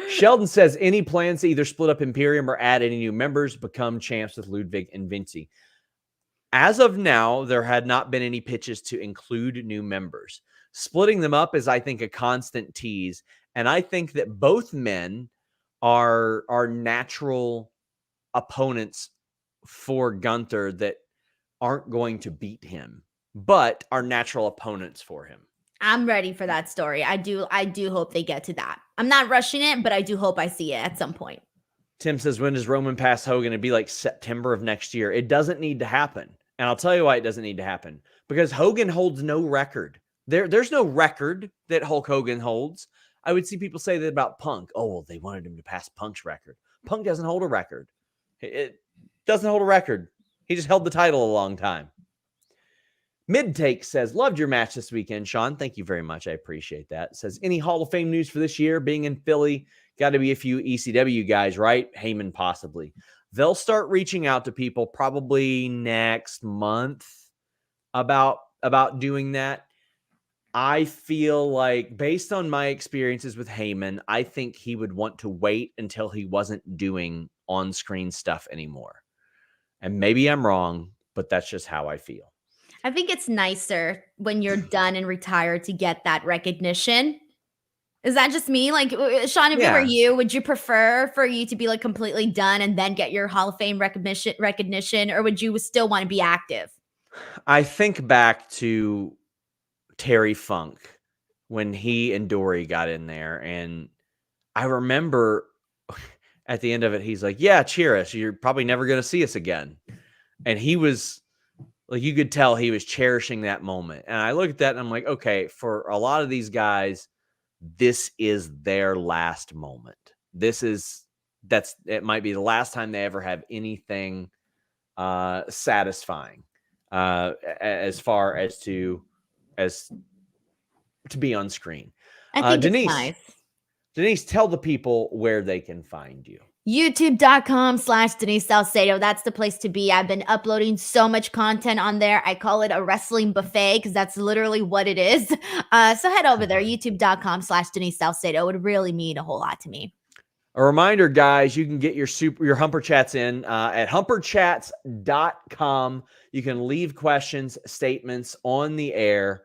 Sheldon says, any plans to either split up Imperium or add any new members, become champs with Ludwig and Vinci? As of now, there had not been any pitches to include new members. Splitting them up is, I think, a constant tease. And I think that both men are natural opponents for Gunther that aren't going to beat him, but are natural opponents for him. I'm ready for that story. I do hope they get to that. I'm not rushing it, but I do hope I see it at some point. Tim says, when does Roman pass Hogan? It'd be like September of next year. It doesn't need to happen. And I'll tell you why it doesn't need to happen. Because Hogan holds no record. There's no record that Hulk Hogan holds. I would see people say that about Punk. Oh, well, they wanted him to pass Punk's record. Punk doesn't hold a record. It doesn't hold a record. He just held the title a long time. Mid-Take says, loved your match this weekend, Sean. Thank you very much. I appreciate that. Says, any Hall of Fame news for this year? Being in Philly, got to be a few ECW guys, right? Heyman possibly. They'll start reaching out to people probably next month about doing that. I feel like, based on my experiences with Heyman, I think he would want to wait until he wasn't doing on-screen stuff anymore. And maybe I'm wrong, but that's just how I feel. I think it's nicer when you're done and retired to get that recognition. Is that just me? Like, Sean, if it were you, would you prefer for you to be like completely done and then get your Hall of Fame recognition, or would you still want to be active? I think back to Terry Funk when he and Dory got in there, and I remember at the end of it, he's like, yeah, cheer us. You're probably never going to see us again. And he was like, you could tell he was cherishing that moment. And I look at that and I'm like, okay, for a lot of these guys, this is their last moment. It might be the last time they ever have anything satisfying as far as to be on screen. I think Denise, it's nice. Denise, tell the people where they can find you. YouTube.com/Denise Salcedo. That's the place to be. I've been uploading so much content on there. I call it a wrestling buffet because that's literally what it is. So head over there, YouTube.com/Denise Salcedo. It would really mean a whole lot to me. A reminder, guys, you can get your Humper Chats in at humperchats.com. You can leave questions, statements on the air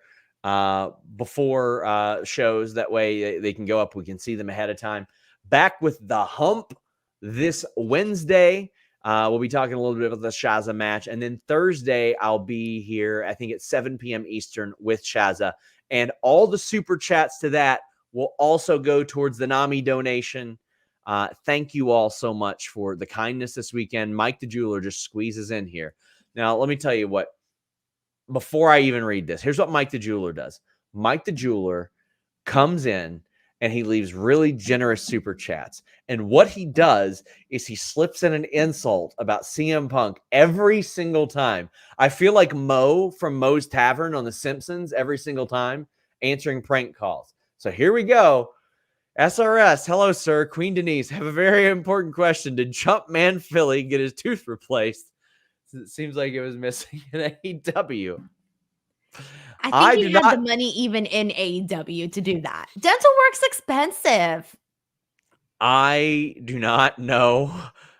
before shows. That way they can go up. We can see them ahead of time. Back with the Hump this Wednesday. We'll be talking a little bit about the Shaza match. And then Thursday, I'll be here, I think it's 7 p.m. Eastern with Shaza. And all the super chats to that will also go towards the NAMI donation. Thank you all so much for the kindness this weekend. Mike the Jeweler just squeezes in here. Now, let me tell you what, before I even read this, here's what Mike the Jeweler does. Mike the Jeweler comes in and he leaves really generous super chats. And what he does is he slips in an insult about CM Punk every single time. I feel like Mo from Moe's Tavern on The Simpsons every single time answering prank calls. So here we go. SRS, hello, sir. Queen Denise, have a very important question. Did Jumpman Philly get his tooth replaced? It seems like it was missing in AEW. I I think do he had not. the money even in AEW to do that. Dental work's expensive. I do not know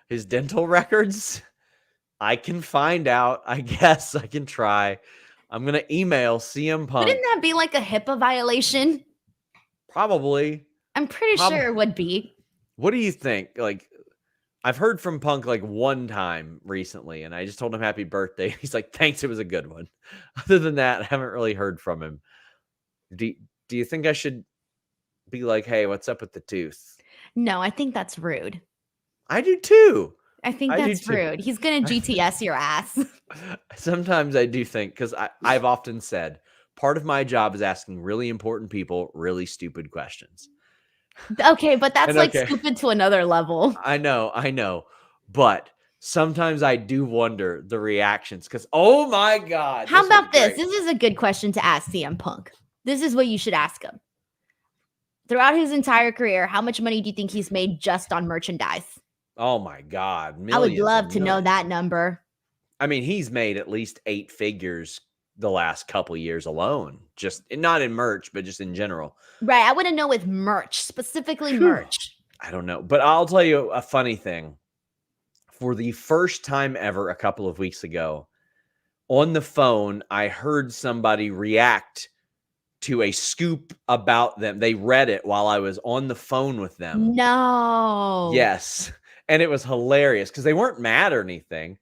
his dental records. I can find out. I guess I can try. I'm gonna email CM Punk. Wouldn't that be like a HIPAA violation? Probably. I'm pretty sure it would be. What do you think? Like, I've heard from Punk like one time recently, and I just told him happy birthday. He's like, thanks, it was a good one. Other than that, I haven't really heard from him. Do you think I should be like, hey, what's up with the tooth? No, I think that's rude. I do too. I think that's rude. He's going to GTS your ass. Sometimes I do think, because I've often said, part of my job is asking really important people really stupid questions. Okay, but that's like stupid to another level. I know. But sometimes I do wonder the reactions, because, oh my God. How about this? This is a good question to ask CM Punk. This is what you should ask him. Throughout his entire career, how much money do you think he's made just on merchandise? Oh my God. I would love to know that number. I mean, he's made at least 8 figures the last couple years alone. Just not in merch, but just in general. Right. I want to know with merch, specifically merch. I don't know. But I'll tell you a funny thing. For the first time ever a couple of weeks ago, on the phone, I heard somebody react to a scoop about them. They read it while I was on the phone with them. No. Yes. And it was hilarious because they weren't mad or anything.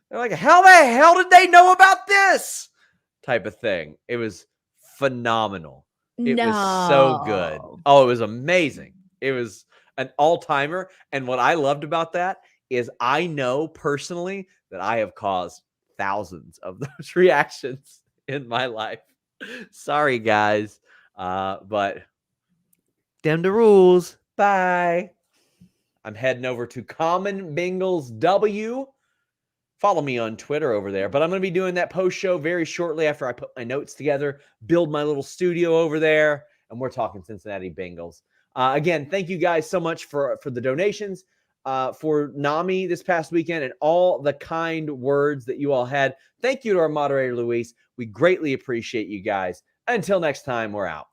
They're like, how the hell did they know about this? Type of thing. It was phenomenal. It was so good. Oh, it was amazing. It was an all-timer. And what I loved about that is I know personally that I have caused thousands of those reactions in my life. Sorry, guys. But them the rules. Bye. I'm heading over to Common Bengals W. Follow me on Twitter over there. But I'm going to be doing that post show very shortly after I put my notes together, build my little studio over there, and we're talking Cincinnati Bengals. Again, thank you guys so much for the donations, for NAMI this past weekend, and all the kind words that you all had. Thank you to our moderator, Luis. We greatly appreciate you guys. Until next time, we're out.